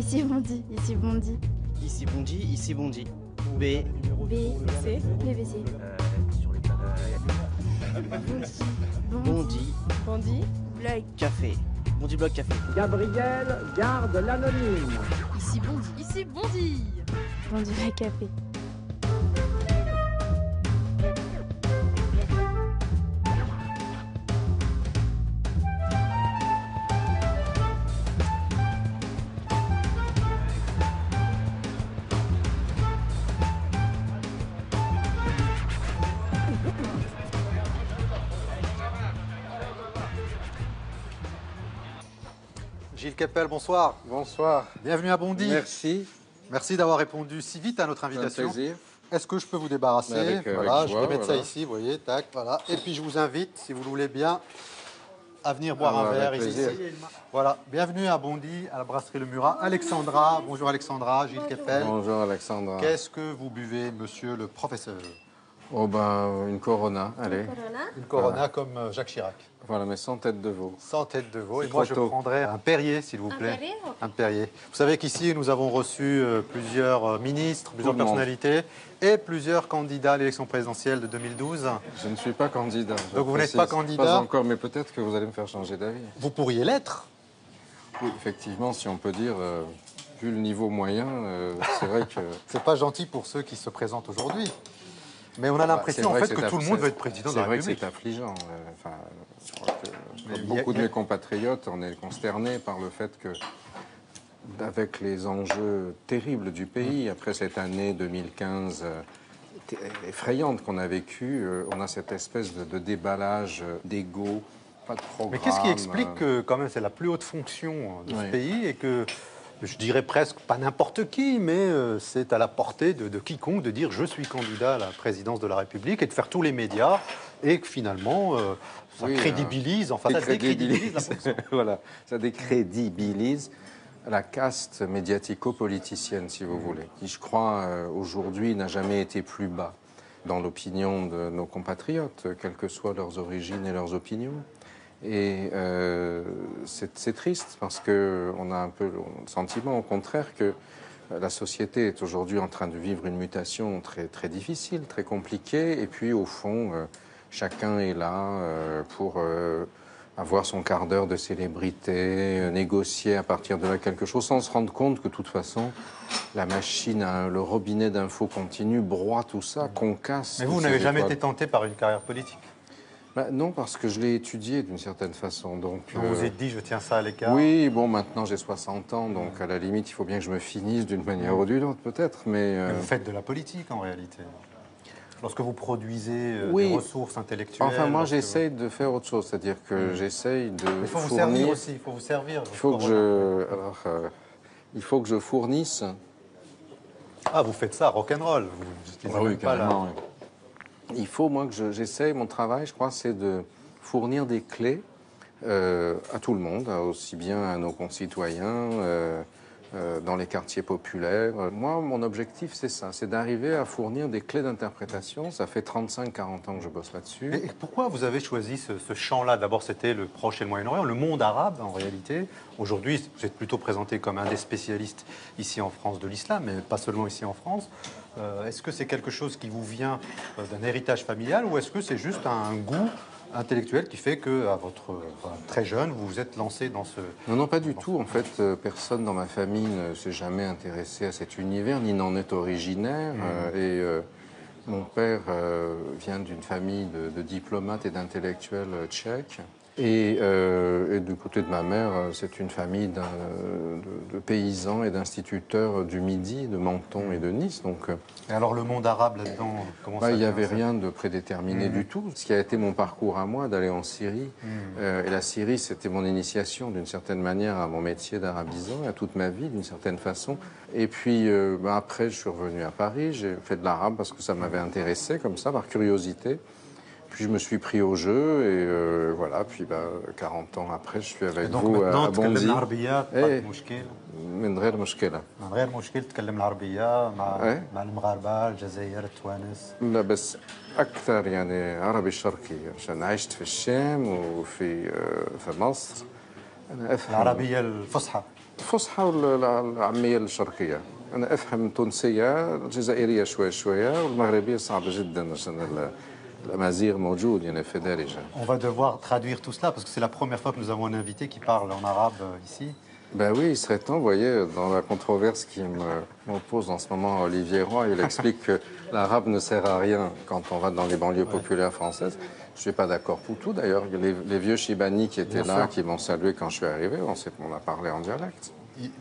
Ici Bondy, ici Bondy. Ici Bondy, ici Bondy. B. B, C, BBC. Sur les Bondy. Bondy. Blog. Café. Bondy Blog Café. Gabriel garde l'anonyme. Ici Bondy. Ici Bondy. Bondy Blog Café. Gilles Kepel, bonsoir. Bonsoir. Bienvenue à Bondy. Merci. Merci d'avoir répondu si vite à notre C'est un invitation. plaisir. Est-ce que je peux vous débarrasser? Avec Voilà, je joie, vais mettre voilà. ça ici, vous voyez, tac, voilà. Et puis je vous invite, si vous le voulez bien, à venir boire un Avec verre ici. plaisir. Voilà, bienvenue à Bondy, à la brasserie Le Murat. Alexandra, bonjour Alexandra, Gilles Kepel. Bonjour Alexandra. Qu'est-ce que vous buvez, monsieur le professeur? Oh ben, une Corona, allez. Une Corona comme Jacques Chirac, Voilà, mais sans tête de veau. sans tête de veau. Et C'est moi, trop je tôt. prendrais un Perrier, s'il vous plaît. Perrier, ok. Un Perrier. Vous savez qu'ici, nous avons reçu plusieurs ministres, plusieurs le monde. personnalités et plusieurs candidats à l'élection présidentielle de 2012. Je ne suis pas candidat. je Donc vous n'êtes précise. pas candidat? Pas encore, mais peut-être que vous allez me faire changer d'avis. Vous pourriez l'être. Oui, effectivement, si on peut dire, vu le niveau moyen, c'est vrai que... C'est pas gentil pour ceux qui se présentent aujourd'hui. Mais on a l'impression C'est en vrai fait c'est que tout le aff- monde veut être président de la C'est vrai République. que c'est affligeant. Enfin, je crois que, Mais comme il y a- beaucoup de il y a- mes compatriotes, on est consternés par le fait que, avec les enjeux terribles du pays, après cette année 2015 effrayante qu'on a vécue, on a cette espèce de déballage d'ego, pas de programme. Mais qu'est-ce qui explique que quand même c'est la plus haute fonction de ce Oui. pays et que je dirais presque pas n'importe qui, mais c'est à la portée de quiconque de dire je suis candidat à la présidence de la République et de faire tous les médias et que finalement ça Oui, crédibilise, enfin ça décrédibilise la fonction. Voilà, ça décrédibilise la caste médiatico-politicienne, si vous voulez, qui, je crois, aujourd'hui n'a jamais été plus bas dans l'opinion de nos compatriotes, quelles que soient leurs origines et leurs opinions. Et c'est triste parce qu'on a un peu le sentiment, au contraire, que la société est aujourd'hui en train de vivre une mutation très, très difficile, très compliquée. Et puis, au fond, chacun est là pour avoir son quart d'heure de célébrité, négocier à partir de là quelque chose, sans se rendre compte que, de toute façon, la machine, le robinet d'infos continu broie tout ça, concasse. Mais vous toutes n'avez ces jamais étoiles. été tenté par une carrière politique. Bah, non, parce que je l'ai étudié d'une certaine façon. Donc, Vous vous êtes dit je tiens ça à l'écart. oui, bon, maintenant j'ai 60 ans, donc à la limite, il faut bien que je me finisse d'une manière ou d'une autre, peut-être. Mais Mais vous faites de la politique en réalité. Lorsque vous produisez Oui. des ressources intellectuelles. enfin, moi, lorsque j'essaye de faire autre chose, c'est-à-dire que j'essaye de Il faut vous fournir. servir aussi, il faut vous servir. Il faut que il faut que je fournisse. Ah, vous faites ça, rock'n'roll. Vous n'utilisez même pas la- oui. Il faut, moi, que j'essaye, mon travail, je crois, c'est de fournir des clés à tout le monde, aussi bien à nos concitoyens, dans les quartiers populaires. Moi, mon objectif, c'est ça, c'est d'arriver à fournir des clés d'interprétation. Ça fait 35-40 ans que je bosse là-dessus. Et pourquoi vous avez choisi ce champ-là? D'abord, c'était le Proche et le Moyen-Orient, le monde arabe en réalité. Aujourd'hui, vous êtes plutôt présenté comme un des spécialistes ici en France de l'islam, mais pas seulement ici en France. Est-ce que c'est quelque chose qui vous vient d'un héritage familial ou est-ce que c'est juste un goût intellectuel qui fait que, à très jeune, vous vous êtes lancé dans ce... Non, non, pas du tout. En fait, personne dans ma famille ne s'est jamais intéressé à cet univers, ni n'en est originaire. Mon père vient d'une famille de diplomates et d'intellectuels tchèques. Et du côté de ma mère, c'est une famille de paysans et d'instituteurs du Midi, de Menton et de Nice. Donc, Et alors, le monde arabe là-dedans, comment ça il n'y vient, avait ça rien de prédéterminé du tout. Ce qui a été mon parcours à moi, d'aller en Syrie. Et la Syrie, c'était mon initiation, d'une certaine manière, à mon métier d'arabisant, à toute ma vie, d'une certaine façon. Et puis, après, je suis revenu à Paris. J'ai fait de l'arabe parce que ça m'avait intéressé, comme ça, par curiosité. Puis je me suis pris au jeu et voilà. Puis 40 ans après, je suis avec Et donc vous maintenant, à Bondy. تكلم العربية إيه. pas مشكل من غير مشكلة. من غير مشكل تتكلم العربية إيه. مع المغاربة الجزائر التوانس لا بس أكثر يعني عربي شرقي عشان عشت في الشام وفي في مصر. أنا أفهم العربية الفصحى الفصحى والعامية الشرقية. أنا أفهم التونسية الجزائرية شوية شوية والمغربية صعبة جدا عشان الأمازيغ موجود يعني في دارجة. On va devoir traduire tout cela parce que c'est la première fois que nous avons un invité qui parle en arabe ici. Ben oui, il serait temps, vous voyez, dans la controverse qui m'oppose en ce moment à Olivier Roy, il explique que l'arabe ne sert à rien quand on va dans les banlieues populaires françaises. Je ne suis pas d'accord pour tout, d'ailleurs. Les vieux Chibani qui étaient là, qui m'ont salué quand je suis arrivé, on a parlé en dialecte.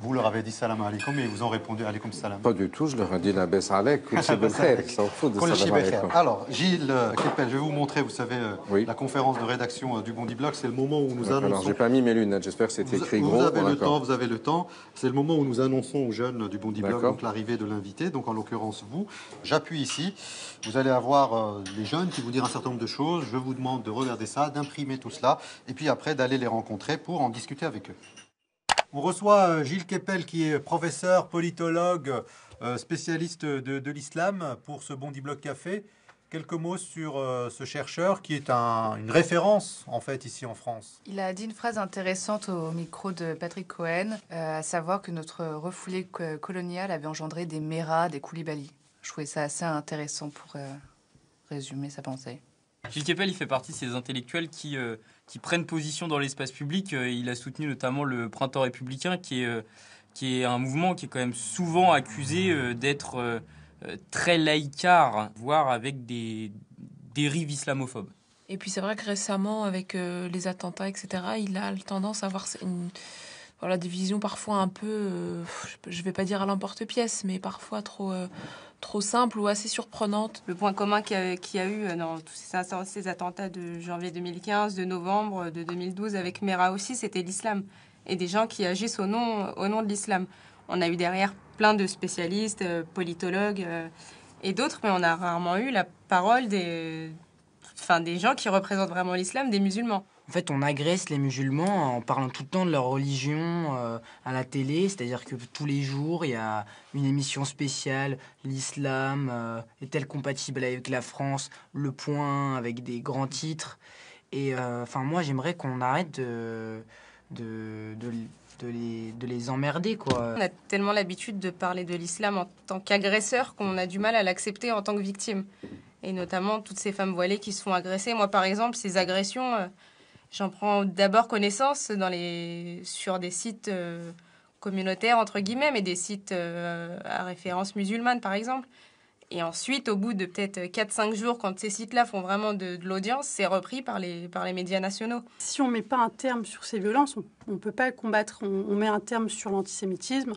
Vous leur avez dit salam alaikum et ils vous ont répondu alaikum salam. Pas du tout, je leur ai dit la baisse alek, ils s'en foutent de salam alaikum. Alors, Gilles Kepel, je vais vous montrer, vous savez, la conférence de rédaction du Bondi Blog, c'est le moment où nous annonçons... Alors, j'ai pas mis mes lunettes, j'espère que c'est écrit gros. Vous avez le temps, c'est le moment où nous annonçons aux jeunes du Bondi Blog donc l'arrivée de l'invité, donc en l'occurrence vous. J'appuie ici, vous allez avoir les jeunes qui vous diront un certain nombre de choses, je vous demande de regarder ça, d'imprimer tout cela, et puis après d'aller les rencontrer pour en discuter avec eux. On reçoit Gilles Kepel, qui est professeur, politologue, spécialiste de l'islam pour ce Bondi Blog Café. Quelques mots sur ce chercheur qui est une référence, en fait, ici en France. Il a dit une phrase intéressante au micro de Patrick Cohen, à savoir que notre refoulé colonial avait engendré des Méras, des Koulibaly. Je trouvais ça assez intéressant pour résumer sa pensée. Gilles Kepel, il fait partie de ces intellectuels qui prennent position dans l'espace public. Il a soutenu notamment le Printemps républicain, qui est un mouvement qui est quand même souvent accusé d'être très laïcard, voire avec des dérives islamophobes. Et puis c'est vrai que récemment, avec les attentats, etc., il a tendance à avoir des visions parfois un peu, je ne vais pas dire à l'emporte-pièce, mais parfois trop simple ou assez surprenante. Le point commun qu'il y a eu dans tous ces attentats de janvier 2015, de novembre de 2012 avec Mera aussi, c'était l'islam. Et des gens qui agissent au nom de l'islam. On a eu derrière plein de spécialistes, politologues et d'autres, mais on a rarement eu la parole des gens qui représentent vraiment l'islam, des musulmans. En fait, on agresse les musulmans en parlant tout le temps de leur religion à la télé. C'est-à-dire que tous les jours, il y a une émission spéciale. L'islam est-elle compatible avec la France? Le Point, avec des grands titres. Et moi, j'aimerais qu'on arrête de les emmerder, quoi. On a tellement l'habitude de parler de l'islam en tant qu'agresseur qu'on a du mal à l'accepter en tant que victime. Et notamment toutes ces femmes voilées qui se font agresser. Moi, par exemple, ces agressions... J'en prends d'abord connaissance sur des sites communautaires, entre guillemets, mais des sites à référence musulmane, par exemple. Et ensuite, au bout de peut-être 4-5 jours, quand ces sites-là font vraiment de l'audience, c'est repris par les médias nationaux. Si on ne met pas un terme sur ces violences, on ne peut pas le combattre. On met un terme sur l'antisémitisme,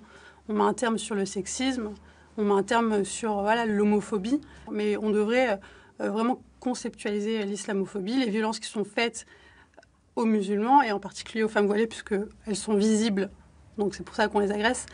on met un terme sur le sexisme, on met un terme sur l'homophobie. Mais on devrait vraiment conceptualiser l'islamophobie, les violences qui sont faites aux musulmans et en particulier aux femmes voilées puisqu'elles sont visibles, donc c'est pour ça qu'on les agresse.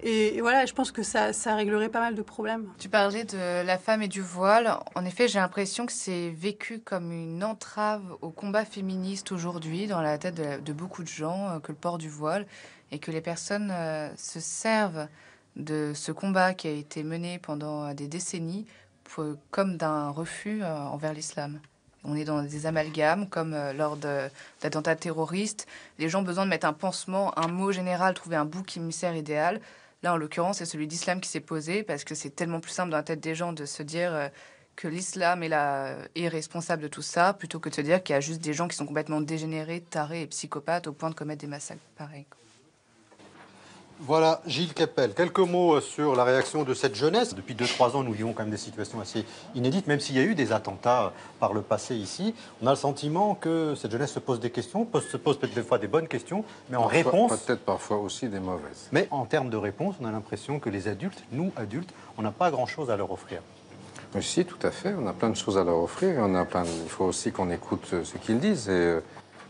Et voilà, je pense que ça réglerait pas mal de problèmes. Tu parlais de la femme et du voile. En effet, j'ai l'impression que c'est vécu comme une entrave au combat féministe aujourd'hui dans la tête de beaucoup de gens, que le port du voile, et que les personnes se servent de ce combat qui a été mené pendant des décennies comme d'un refus envers l'islam. On est dans des amalgames, comme lors d'attentats terroristes. Les gens ont besoin de mettre un pansement, un mot général, trouver un bouc émissaire idéal. Là, en l'occurrence, c'est celui d'islam qui s'est posé, parce que c'est tellement plus simple dans la tête des gens de se dire que l'islam est responsable de tout ça, plutôt que de se dire qu'il y a juste des gens qui sont complètement dégénérés, tarés et psychopathes au point de commettre des massacres pareils. Voilà, Gilles Kepel. Quelques mots sur la réaction de cette jeunesse. Depuis 2-3 ans, nous vivons quand même des situations assez inédites, même s'il y a eu des attentats par le passé ici. On a le sentiment que cette jeunesse se pose des questions, se pose peut-être des fois des bonnes questions, mais en réponse... Peut-être parfois aussi des mauvaises. Mais en termes de réponse, on a l'impression que les adultes, nous adultes, on n'a pas grand-chose à leur offrir. Mais si, tout à fait. On a plein de choses à leur offrir. Il faut aussi qu'on écoute ce qu'ils disent et...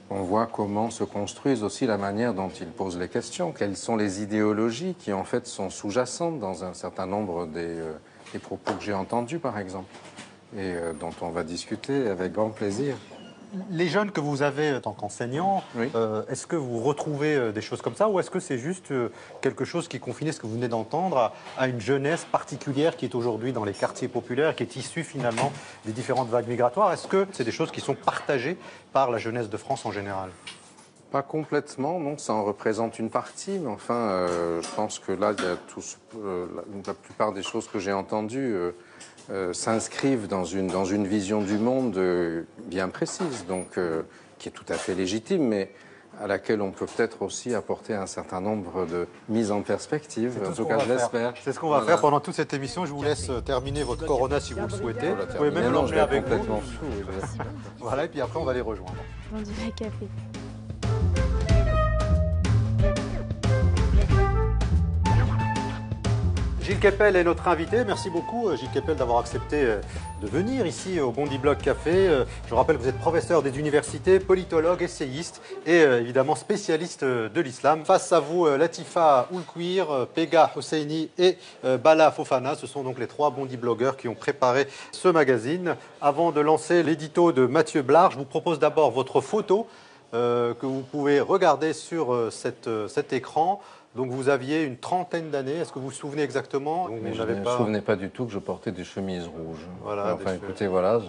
On voit comment se construisent aussi la manière dont ils posent les questions. Quelles sont les idéologies qui, en fait, sont sous-jacentes dans un certain nombre des propos que j'ai entendus, par exemple, et dont on va discuter avec grand plaisir. Les jeunes que vous avez en tant qu'enseignants, oui. Est-ce que vous retrouvez des choses comme ça ou est-ce que c'est juste quelque chose qui confine ce que vous venez d'entendre à une jeunesse particulière qui est aujourd'hui dans les quartiers populaires, qui est issue finalement des différentes vagues migratoires? Est-ce que c'est des choses qui sont partagées par la jeunesse de France en général? Pas complètement, non, ça en représente une partie, mais enfin, je pense que là, il y a la plupart des choses que j'ai entendues s'inscrivent dans une vision du monde bien précise, donc qui est tout à fait légitime, mais à laquelle on peut peut-être aussi apporter un certain nombre de mises en perspective. En tout cas, je l'espère. C'est ce qu'on va faire pendant toute cette émission. Je vous laisse terminer votre Corona si vous le souhaitez. Vous pouvez même l'emmener avec vous. Voilà, et puis après, on va les rejoindre. Vendu vrai café. Gilles Kepel est notre invité. Merci beaucoup, Gilles Kepel, d'avoir accepté de venir ici au Bondy Blog Café. Je rappelle que vous êtes professeur des universités, politologue, essayiste et évidemment spécialiste de l'islam. Face à vous, Latifa Oulkouir, Pega Hosseini et Bala Fofana. Ce sont donc les 3 Bondy blogueurs qui ont préparé ce magazine. Avant de lancer l'édito de Mathieu Blard, je vous propose d'abord votre photo que vous pouvez regarder sur cet écran. Donc vous aviez une trentaine d'années, est-ce que vous vous souvenez exactement? Mais je ne me souvenais pas du tout que je portais des chemises rouges. Voilà, enfin écoutez, voilà.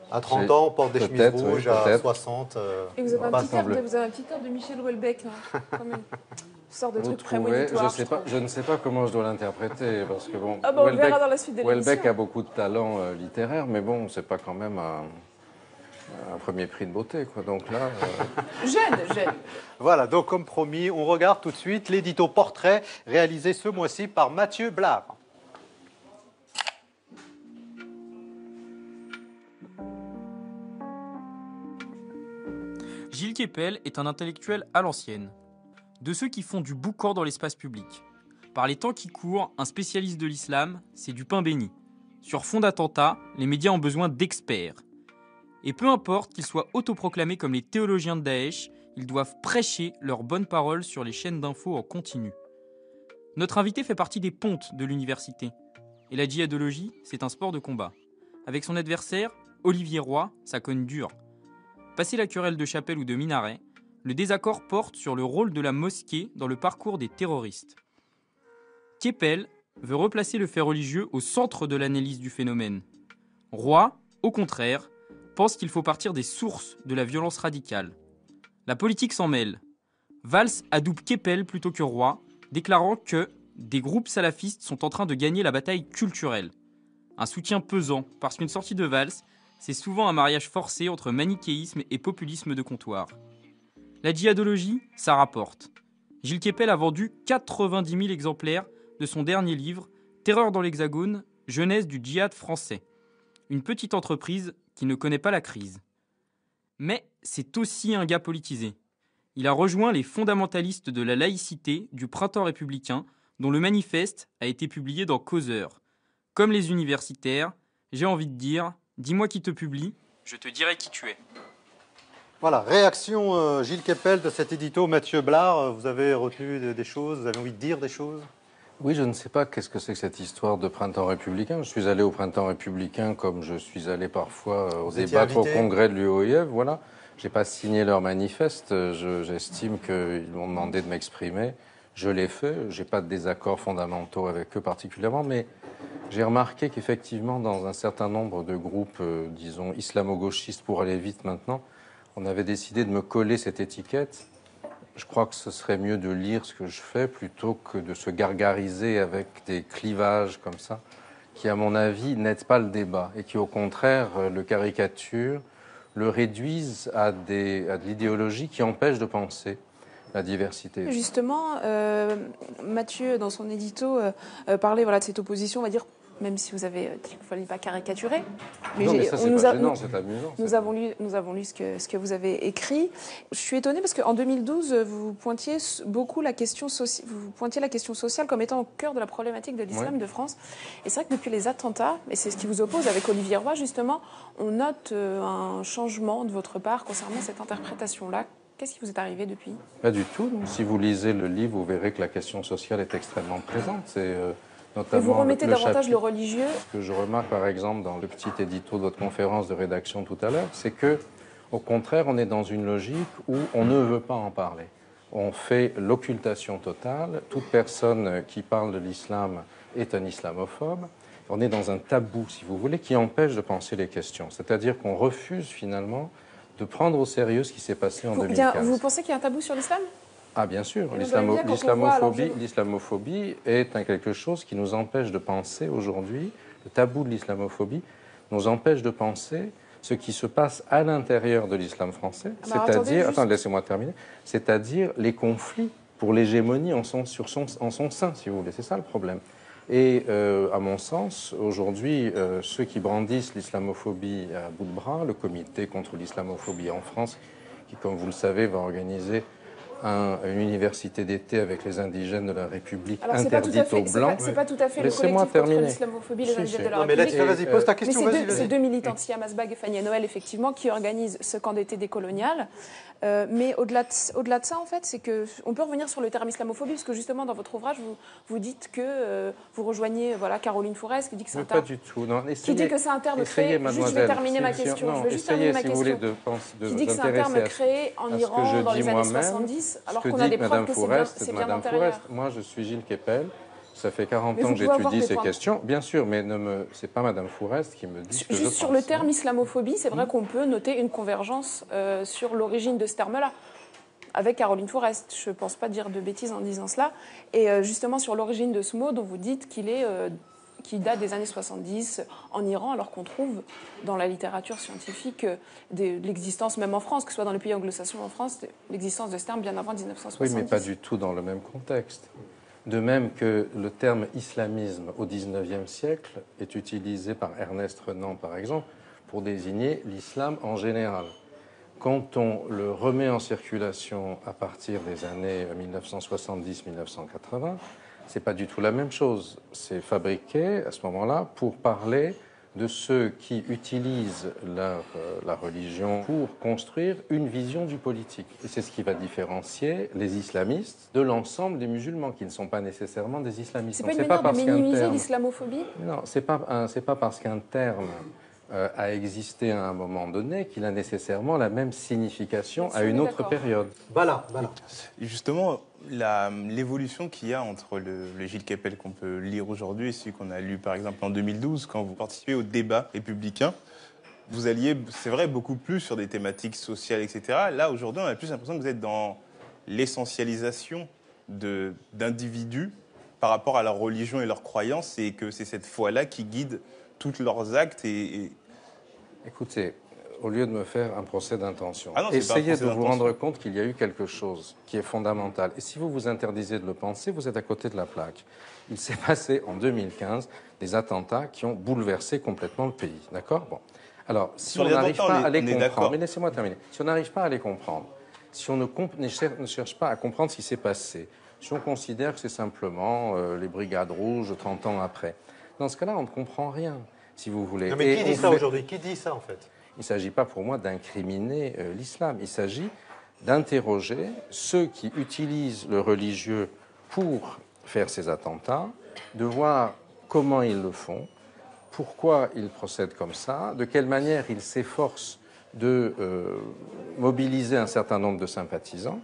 À 30 ans, on porte des chemises rouges, à 60... Et vous avez un petit air de Michel Houellebecq, là, comme une sorte de truc prémonitoire. Je ne sais pas comment je dois l'interpréter, parce que bon, on verra dans la suite de l'émission. Houellebecq a beaucoup de talent littéraire, mais bon, c'est pas quand même un premier prix de beauté, quoi. Donc là... Jeune. Voilà, donc comme promis, on regarde tout de suite l'édito portrait réalisé ce mois-ci par Mathieu Blard. Gilles Kepel est un intellectuel à l'ancienne, de ceux qui font du boucan dans l'espace public. Par les temps qui courent, un spécialiste de l'islam, c'est du pain béni. Sur fond d'attentats, les médias ont besoin d'experts. Et peu importe qu'ils soient autoproclamés comme les théologiens de Daesh, ils doivent prêcher leurs bonnes paroles sur les chaînes d'infos en continu. Notre invité fait partie des pontes de l'université. Et la djihadologie, c'est un sport de combat. Avec son adversaire, Olivier Roy, ça cogne dur. Passé la querelle de chapelle ou de minaret, le désaccord porte sur le rôle de la mosquée dans le parcours des terroristes. Kepel veut replacer le fait religieux au centre de l'analyse du phénomène. Roy, au contraire, pense qu'il faut partir des sources de la violence radicale. La politique s'en mêle. Valls adoube Kepel plutôt que Roy, déclarant que des groupes salafistes sont en train de gagner la bataille culturelle. Un soutien pesant, parce qu'une sortie de Valls, c'est souvent un mariage forcé entre manichéisme et populisme de comptoir. La djihadologie, ça rapporte. Gilles Kepel a vendu 90 000 exemplaires de son dernier livre, Terreur dans l'Hexagone, jeunesse du djihad français. Une petite entreprise qui ne connaît pas la crise. Mais c'est aussi un gars politisé. Il a rejoint les fondamentalistes de la laïcité du printemps républicain, dont le manifeste a été publié dans Causeur. Comme les universitaires, j'ai envie de dire, dis-moi qui te publie, je te dirai qui tu es. Voilà, réaction Gilles Kepel de cet édito. Mathieu Blard, vous avez retenu des choses, vous avez envie de dire des choses? Oui, je ne sais pas qu'est-ce que c'est que cette histoire de printemps républicain. Je suis allé au printemps républicain comme je suis allé parfois au débattre au congrès de l'UOIF, voilà. Je n'ai pas signé leur manifeste, j'estime qu'ils m'ont demandé de m'exprimer. Je l'ai fait, je n'ai pas de désaccords fondamentaux avec eux particulièrement, mais j'ai remarqué qu'effectivement, dans un certain nombre de groupes, disons, islamo-gauchistes, pour aller vite maintenant, on avait décidé de me coller cette étiquette. Je crois que ce serait mieux de lire ce que je fais plutôt que de se gargariser avec des clivages comme ça, qui, à mon avis, n'aident pas le débat et qui, au contraire, le caricaturent, le réduisent à de l'idéologie qui empêche de penser la diversité. Justement, Mathieu, dans son édito, parlait de cette opposition, on va dire, même si vous avez dit qu'il ne fallait pas caricaturer. Mais non, mais ça, c'est pas gênant, c'est amusant. Nous avons lu ce que vous avez écrit. Je suis étonnée parce qu'en 2012, vous pointiez beaucoup la question sociale comme étant au cœur de la problématique de l'islam de France. Et c'est vrai que depuis les attentats, et c'est ce qui vous oppose avec Olivier Roy, justement, on note un changement de votre part concernant cette interprétation-là. Qu'est-ce qui vous est arrivé depuis? Pas du tout. Donc, si vous lisez le livre, vous verrez que la question sociale est extrêmement présente. C'est... Et vous remettez davantage le religieux. Ce que je remarque, par exemple, dans le petit édito de votre conférence de rédaction tout à l'heure, c'est que, au contraire, on est dans une logique où on ne veut pas en parler. On fait l'occultation totale. Toute personne qui parle de l'islam est un islamophobe. On est dans un tabou, si vous voulez, qui empêche de penser les questions. C'est-à-dire qu'on refuse, finalement, de prendre au sérieux ce qui s'est passé en Vous 2015. vous pensez qu'il y a un tabou sur l'islam? Ah bien sûr, Et on doit bien, quand on voit, alors, l'islamophobie est quelque chose qui nous empêche de penser aujourd'hui, le tabou de l'islamophobie nous empêche de penser ce qui se passe à l'intérieur de l'islam français, c'est-à-dire, laissez-moi terminer, c'est-à-dire les conflits pour l'hégémonie en son sein, si vous voulez, c'est ça le problème. Et à mon sens, aujourd'hui, ceux qui brandissent l'islamophobie à bout de bras, le comité contre l'islamophobie en France, qui, comme vous le savez, va organiser une université d'été avec les indigènes de la République interdite aux Blancs. C'est pas tout à fait le collectif contre l'islamophobie, les indigènes de la République. Vas-y, pose ta question. Mais c'est deux militantes, Siam Asbag et Fanny Noël, effectivement, qui organisent ce camp d'été décolonial. Mais au-delà de ça, en fait, c'est qu'on peut revenir sur le terme islamophobie, parce que justement, dans votre ouvrage, vous dites que vous rejoignez Caroline Fourest, qui dit que c'est un terme... Pas du tout. Non, qui dit que c'est un terme créé... Juste, je vais terminer ma question. Je vais juste terminer ma question. Qui dit que c'est un terme créé en Iran dans les années 70, alors qu'on a des preuves que c'est bien antérieur. Moi, je suis Gilles Kepel. Ça fait 40 ans que j'étudie ces questions. Bien sûr, mais ce n'est pas Madame Fourest qui me dit que Juste sur le terme islamophobie, c'est vrai qu'on peut noter une convergence sur l'origine de ce terme-là. Avec Caroline Fourest, je ne pense pas dire de bêtises en disant cela. Et justement, sur l'origine de ce mot, dont vous dites qui date des années 70 en Iran, alors qu'on trouve dans la littérature scientifique de l'existence, même en France, que ce soit dans les pays anglo-saxons ou en France, l'existence de ce terme bien avant 1970. Oui, mais pas du tout dans le même contexte. De même que le terme islamisme au XIXe siècle est utilisé par Ernest Renan, par exemple, pour désigner l'islam en général. Quand on le remet en circulation à partir des années 1970-1980, c'est pas du tout la même chose. C'est fabriqué à ce moment-là pour parler de ceux qui utilisent la religion pour construire une vision du politique. Et c'est ce qui va différencier les islamistes de l'ensemble des musulmans, qui ne sont pas nécessairement des islamistes. C'est pas une manière de minimiser l'islamophobie ? Non, c'est pas parce qu'un terme a existé à un moment donné qu'il a nécessairement la même signification à une autre période. Voilà. Justement, l'évolution qu'il y a entre le Gilles Kepel qu'on peut lire aujourd'hui et celui qu'on a lu par exemple en 2012, quand vous participez au débat républicain, vous alliez, c'est vrai, beaucoup plus sur des thématiques sociales, etc. Là, aujourd'hui, on a plus l'impression que vous êtes dans l'essentialisation d'individus par rapport à leur religion et leurs croyances, et que c'est cette foi-là qui guide tous leurs actes. Écoutez, au lieu de me faire un procès d'intention, essayez de vous rendre compte qu'il y a eu quelque chose qui est fondamental. Et si vous vous interdisez de le penser, vous êtes à côté de la plaque. Il s'est passé en 2015 des attentats qui ont bouleversé complètement le pays. D'accord ? Bon. Alors, si on n'arrive pas à les comprendre, mais laissez-moi terminer. Si on n'arrive pas à les comprendre, si on ne cherche pas à comprendre ce qui s'est passé, si on considère que c'est simplement les brigades rouges 30 ans après, dans ce cas-là, on ne comprend rien, si vous voulez. Non, mais qui dit ça aujourd'hui ? Qui dit ça, en fait ? Il ne s'agit pas pour moi d'incriminer l'islam. Il s'agit d'interroger ceux qui utilisent le religieux pour faire ces attentats, de voir comment ils le font, pourquoi ils procèdent comme ça, de quelle manière ils s'efforcent de mobiliser un certain nombre de sympathisants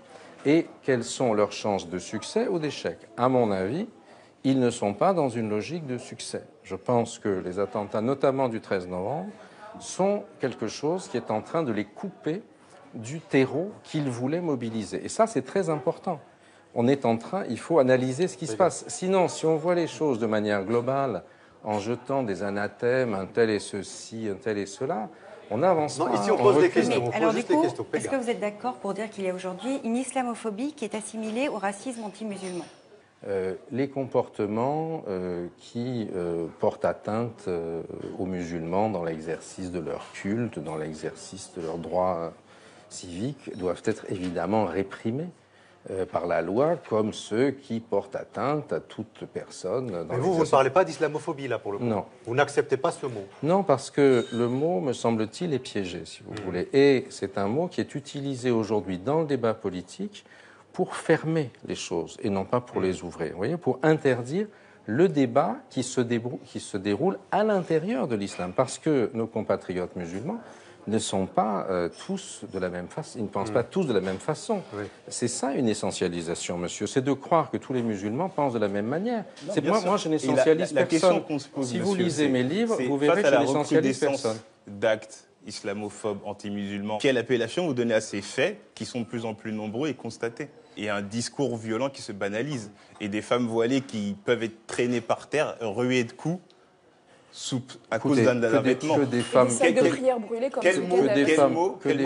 et quelles sont leurs chances de succès ou d'échec. À mon avis, ils ne sont pas dans une logique de succès. Je pense que les attentats, notamment du 13 novembre, sont quelque chose qui est en train de les couper du terreau qu'ils voulaient mobiliser. Et ça, c'est très important. Il faut analyser ce qui se passe. Sinon, si on voit les choses de manière globale, en jetant des anathèmes, un tel est ceci, un tel est cela, on n'avance pas. Non, ici on pose des questions. Alors du coup, est-ce que vous êtes d'accord pour dire qu'il y a aujourd'hui une islamophobie qui est assimilée au racisme anti-musulman ? Les comportements qui portent atteinte aux musulmans dans l'exercice de leur culte, dans l'exercice de leurs droits civiques, doivent être évidemment réprimés par la loi, comme ceux qui portent atteinte à toute personne. Mais vous ne parlez pas d'islamophobie, là, pour le coup. Non. Vous n'acceptez pas ce mot. Non, parce que le mot, me semble-t-il, est piégé, si vous voulez. Et c'est un mot qui est utilisé aujourd'hui dans le débat politique pour fermer les choses et non pas pour les ouvrir. Vous voyez, pour interdire le débat qui se déroule à l'intérieur de l'islam. Parce que nos compatriotes musulmans ne sont pas tous de la même façon, ils ne pensent pas tous de la même façon. Oui. C'est ça une essentialisation, monsieur, c'est de croire que tous les musulmans pensent de la même manière. Non, moi, je n'essentialise personne. Qu'on se pose, si vous lisez mes livres, vous verrez que je n'essentialise personne. D'actes islamophobe, anti-musulman, quelle appellation vous donnez à ces faits qui sont de plus en plus nombreux et constatés? Et un discours violent qui se banalise. Et des femmes voilées qui peuvent être traînées par terre, ruées de coups, à cause d'un vêtement. Que des salles de prière brûlées comme quel mot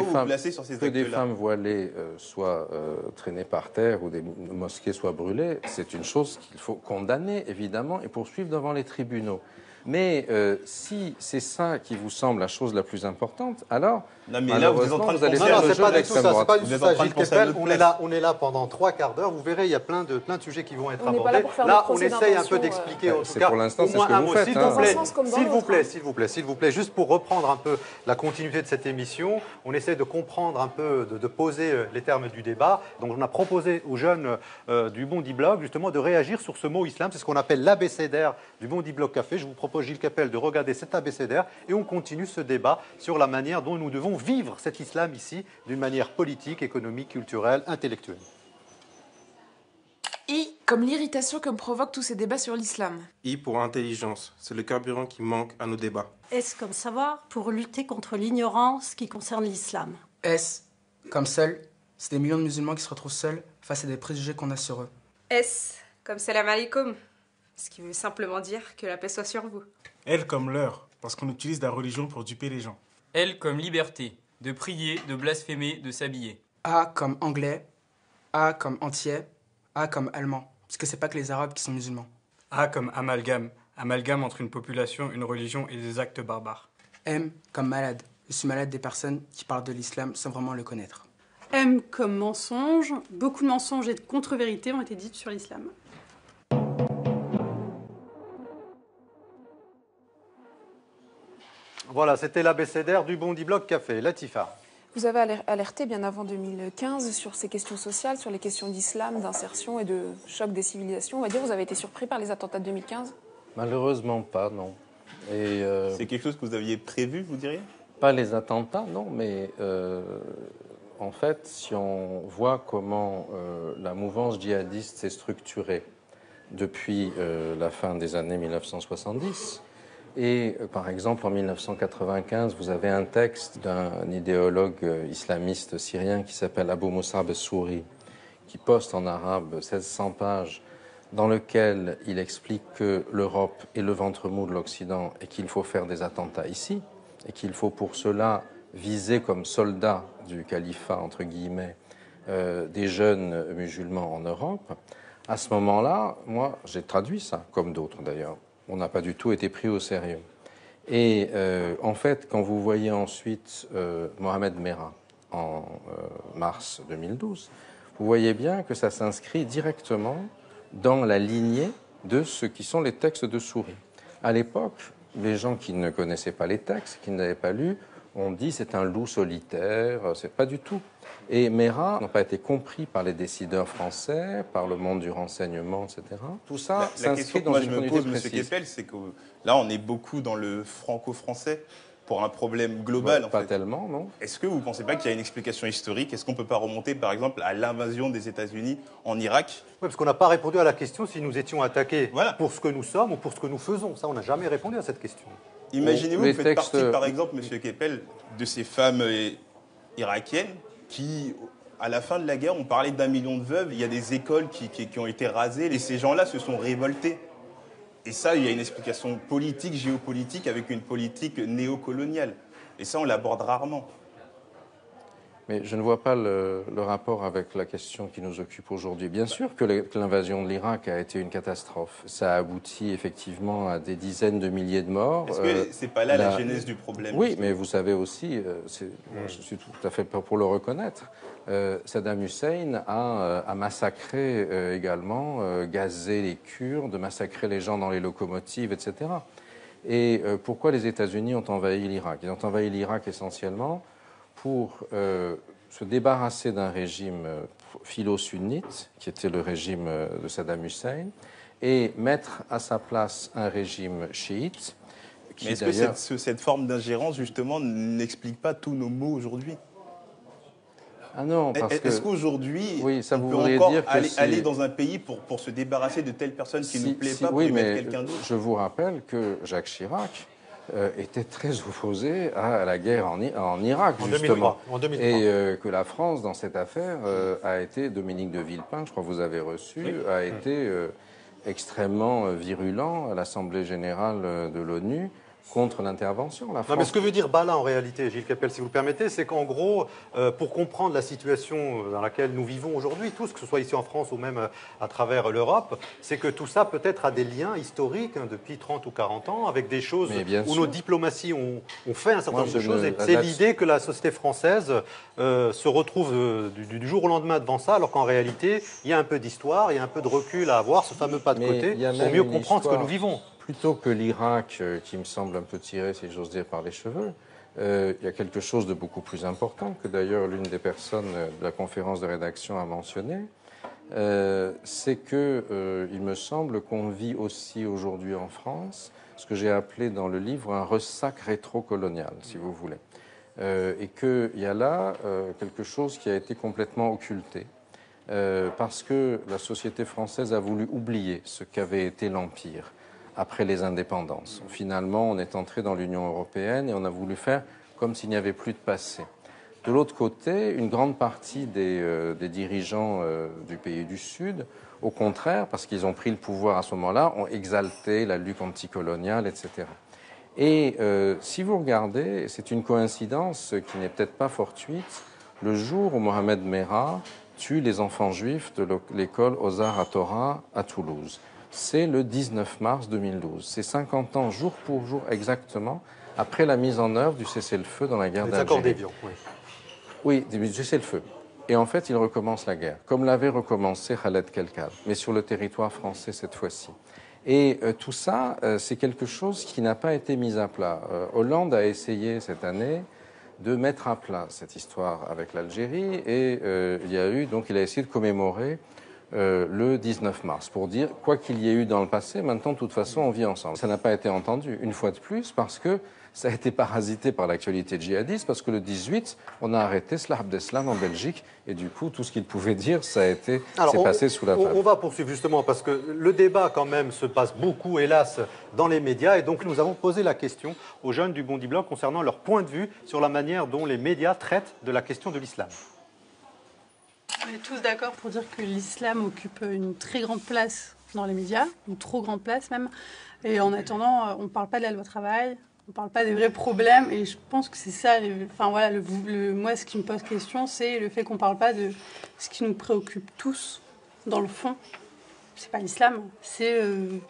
vous placez sur ces actes-là? Que des femmes voilées soient traînées par terre ou des mosquées soient brûlées, c'est une chose qu'il faut condamner, évidemment, et poursuivre devant les tribunaux. Mais si c'est ça qui vous semble la chose la plus importante, alors non, mais là, vous êtes en train de allez penser faire le c'est jeu pas de du tout l'extrême ça, c'est droite. pas du tout ça, Gilles Kepel. On est là pendant 3/4 d'heure. Vous verrez, il y a plein de sujets qui vont être On n'est pas abordés. là pour faire Là, des on procès essaye un peu d'intention, d'expliquer, en tout c'est cas, pour l'instant, au c'est moins ce que un vous mot. faites, S'il hein. vous plaît, Dans un sens comme dans s'il vous l'autre, plaît, hein. s'il vous plaît, juste pour reprendre un peu la continuité de cette émission, on essaie de comprendre un peu, de poser les termes du débat. Donc, on a proposé aux jeunes du Bondi Blog, justement, de réagir sur ce mot islam. C'est ce qu'on appelle l'abécédaire du Bondi Blog Café. Je vous propose, Gilles Kepel, de regarder cet abécédaire et on continue ce débat sur la manière dont nous devons vivre cet islam ici, d'une manière politique, économique, culturelle, intellectuelle. I comme l'irritation que me provoquent tous ces débats sur l'islam. I pour intelligence, c'est le carburant qui manque à nos débats. S comme savoir pour lutter contre l'ignorance qui concerne l'islam. S comme seul, c'est des millions de musulmans qui se retrouvent seuls face à des préjugés qu'on a sur eux. S comme salam alaikum, ce qui veut simplement dire que la paix soit sur vous. L comme l'heure, parce qu'on utilise la religion pour duper les gens. L comme liberté, de prier, de blasphémer, de s'habiller. A comme anglais, A comme entier, A comme allemand, parce que c'est pas que les Arabes qui sont musulmans. A comme amalgame, amalgame entre une population, une religion et des actes barbares. M comme malade, je suis malade des personnes qui parlent de l'islam sans vraiment le connaître. M comme mensonge, beaucoup de mensonges et de contre-vérités ont été dites sur l'islam. Voilà, c'était l'abécédaire du Bondi Blog Café. Latifa. Vous avez alerté bien avant 2015 sur ces questions sociales, sur les questions d'islam, d'insertion et de choc des civilisations. On va dire, vous avez été surpris par les attentats de 2015 ? Malheureusement pas, non. C'est quelque chose que vous aviez prévu, vous diriez? Pas les attentats, non, mais en fait, si on voit comment la mouvance djihadiste s'est structurée depuis la fin des années 1970, et par exemple en 1995, vous avez un texte d'un idéologue islamiste syrien qui s'appelle Abu Musab al-Souri, qui poste en arabe 1600 pages, dans lequel il explique que l'Europe est le ventre mou de l'Occident et qu'il faut faire des attentats ici, et qu'il faut pour cela viser comme soldats du califat, entre guillemets, des jeunes musulmans en Europe. À ce moment-là, moi, j'ai traduit ça, comme d'autres d'ailleurs. On n'a pas du tout été pris au sérieux. Et en fait, quand vous voyez ensuite Mohamed Merah en mars 2012, vous voyez bien que ça s'inscrit directement dans la lignée de ce qui sont les textes de Souri. À l'époque, les gens qui ne connaissaient pas les textes, qui ne l'avaient pas lus, ont dit c'est un loup solitaire, c'est pas du tout. Et Merah n'a pas été compris par les décideurs français, par le monde du renseignement, etc. Tout ça s'inscrit dans une continuité précise. La question que moi je me pose, M. Kepel, c'est que là on est beaucoup dans le franco-français pour un problème global. Bon, pas tellement, non. Est-ce que vous ne pensez pas qu'il y a une explication historique? Est-ce qu'on ne peut pas remonter par exemple à l'invasion des États-Unis en Irak? Oui, parce qu'on n'a pas répondu à la question si nous étions attaqués pour ce que nous sommes ou pour ce que nous faisons. Ça, on n'a jamais répondu à cette question. Imaginez-vous, vous faites partie, par exemple, M. Kepel, de ces femmes irakiennes qui, à la fin de la guerre, on parlait d'1 million de veuves. Il y a des écoles qui ont été rasées et ces gens-là se sont révoltés. Et ça, il y a une explication politique, géopolitique, avec une politique néocoloniale. Et ça, on l'aborde rarement. Mais je ne vois pas le rapport avec la question qui nous occupe aujourd'hui. Bien sûr que l'invasion de l'Irak a été une catastrophe. Ça a abouti effectivement à des dizaines de milliers de morts. Est-ce que c'est pas là la genèse du problème? Oui, mais vous savez aussi, je suis tout à fait pour le reconnaître, Saddam Hussein a massacré également, gazé les Kurdes, massacré les gens dans les locomotives, etc. Et pourquoi les États-Unis ont envahi l'Irak? Ils ont envahi l'Irak essentiellement pour se débarrasser d'un régime philo-sunnite, qui était le régime de Saddam Hussein, et mettre à sa place un régime chiite. Mais est-ce que cette forme d'ingérence, justement, n'explique pas tous nos maux aujourd'hui? Ah non, parce que... Est-ce qu'aujourd'hui, oui, ça on vous peut voudrait encore dire que aller dans un pays pour se débarrasser de telles personnes qui ne nous plaisent pas, pour oui, y mettre mais quelqu'un d'autre? je vous rappelle que Jacques Chirac était très opposé à la guerre en Irak, En justement. 2003, en 2003. Et que la France, dans cette affaire, a été, Dominique de Villepin, je crois que vous avez reçu, a été extrêmement virulent à l'Assemblée générale de l'ONU contre l'intervention. La Non, France... mais ce que veut dire Bala en réalité, Gilles Kepel, si vous le permettez, c'est qu'en gros, pour comprendre la situation dans laquelle nous vivons aujourd'hui, tous, que ce soit ici en France ou même à travers l'Europe, c'est que tout ça peut-être a des liens historiques depuis 30 ou 40 ans avec des choses où nos diplomaties ont fait un certain nombre de choses. Et c'est l'idée que la société française se retrouve du jour au lendemain devant ça, alors qu'en réalité, il y a un peu d'histoire, il y a un peu de recul à avoir, ce fameux pas de côté, pour mieux comprendre ce que nous vivons. Plutôt que l'Irak, qui me semble un peu tiré, si j'ose dire, par les cheveux, il y a quelque chose de beaucoup plus important, que d'ailleurs l'une des personnes de la conférence de rédaction a mentionné, c'est que il me semble qu'on vit aussi aujourd'hui en France ce que j'ai appelé dans le livre un ressac rétro-colonial, si vous voulez. Et qu'il y a là quelque chose qui a été complètement occulté, parce que la société française a voulu oublier ce qu'avait été l'Empire après les indépendances. Finalement, on est entré dans l'Union européenne et on a voulu faire comme s'il n'y avait plus de passé. De l'autre côté, une grande partie des dirigeants du pays du Sud, au contraire, parce qu'ils ont pris le pouvoir à ce moment-là, ont exalté la lutte anticoloniale, etc. Et si vous regardez, c'est une coïncidence qui n'est peut-être pas fortuite, le jour où Mohamed Merah tue les enfants juifs de l'école Ozar HaTorah à Toulouse. C'est le 19 mars 2012. C'est 50 ans, jour pour jour exactement, après la mise en œuvre du cessez-le-feu dans la guerre d'Algérie. Les accords d'Évian, oui. Oui, du cessez-le-feu. Et en fait, il recommence la guerre, comme l'avait recommencé Khaled Kelkal, mais sur le territoire français cette fois-ci. Et tout ça, c'est quelque chose qui n'a pas été mis à plat. Hollande a essayé cette année de mettre à plat cette histoire avec l'Algérie et il a essayé de commémorer le 19 mars, pour dire, quoi qu'il y ait eu dans le passé, maintenant, de toute façon, on vit ensemble. Ça n'a pas été entendu, une fois de plus, parce que ça a été parasité par l'actualité djihadiste, parce que le 18, on a arrêté Salah Abdeslam en Belgique, et du coup, tout ce qu'il pouvait dire, c'est passé sous la table. On va poursuivre justement, parce que le débat, quand même, se passe beaucoup, hélas, dans les médias, et donc nous avons posé la question aux jeunes du Bondi Blog concernant leur point de vue sur la manière dont les médias traitent de la question de l'islam. On est tous d'accord pour dire que l'islam occupe une très grande place dans les médias, une trop grande place même. Et en attendant, on ne parle pas de la loi travail, on ne parle pas des vrais problèmes. Et je pense que c'est ça, moi, ce qui me pose question, c'est le fait qu'on ne parle pas de ce qui nous préoccupe tous, dans le fond. C'est pas l'islam, c'est le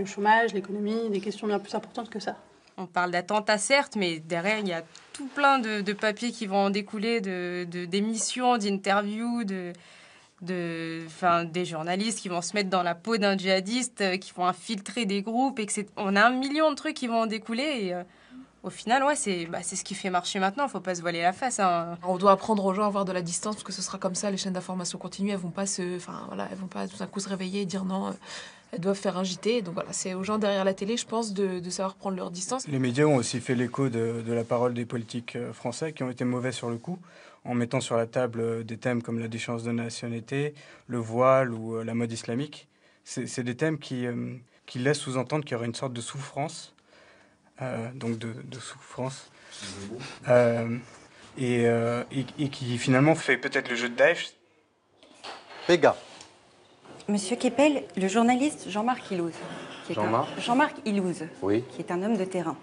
chômage, l'économie, des questions bien plus importantes que ça. On parle d'attentats, certes, mais derrière, il y a tout plein de papiers qui vont en découler, d'émissions, d'interviews, des journalistes qui vont se mettre dans la peau d'un djihadiste, qui vont infiltrer des groupes. On a 1 million de trucs qui vont en découler. Et au final, c'est ce qui fait marcher maintenant. Il ne faut pas se voiler la face. Hein. On doit apprendre aux gens à avoir de la distance, parce que ce sera comme ça, les chaînes d'information continue. Elles ne vont pas elles vont pas tout d'un coup se réveiller et dire non... Elles doivent faire un JT. Donc voilà, c'est aux gens derrière la télé, je pense, de savoir prendre leur distance. Les médias ont aussi fait l'écho de la parole des politiques français qui ont été mauvais sur le coup, en mettant sur la table des thèmes comme la déchéance de nationalité, le voile ou la mode islamique. C'est des thèmes qui laissent sous-entendre qu'il y aurait une sorte de souffrance, donc de souffrance, et qui finalement fait peut-être le jeu de Daesh. Péga. Monsieur Kepel, le journaliste Jean-Marc Ilouz, Jean-Marc Ilouz, oui, qui est un homme de terrain,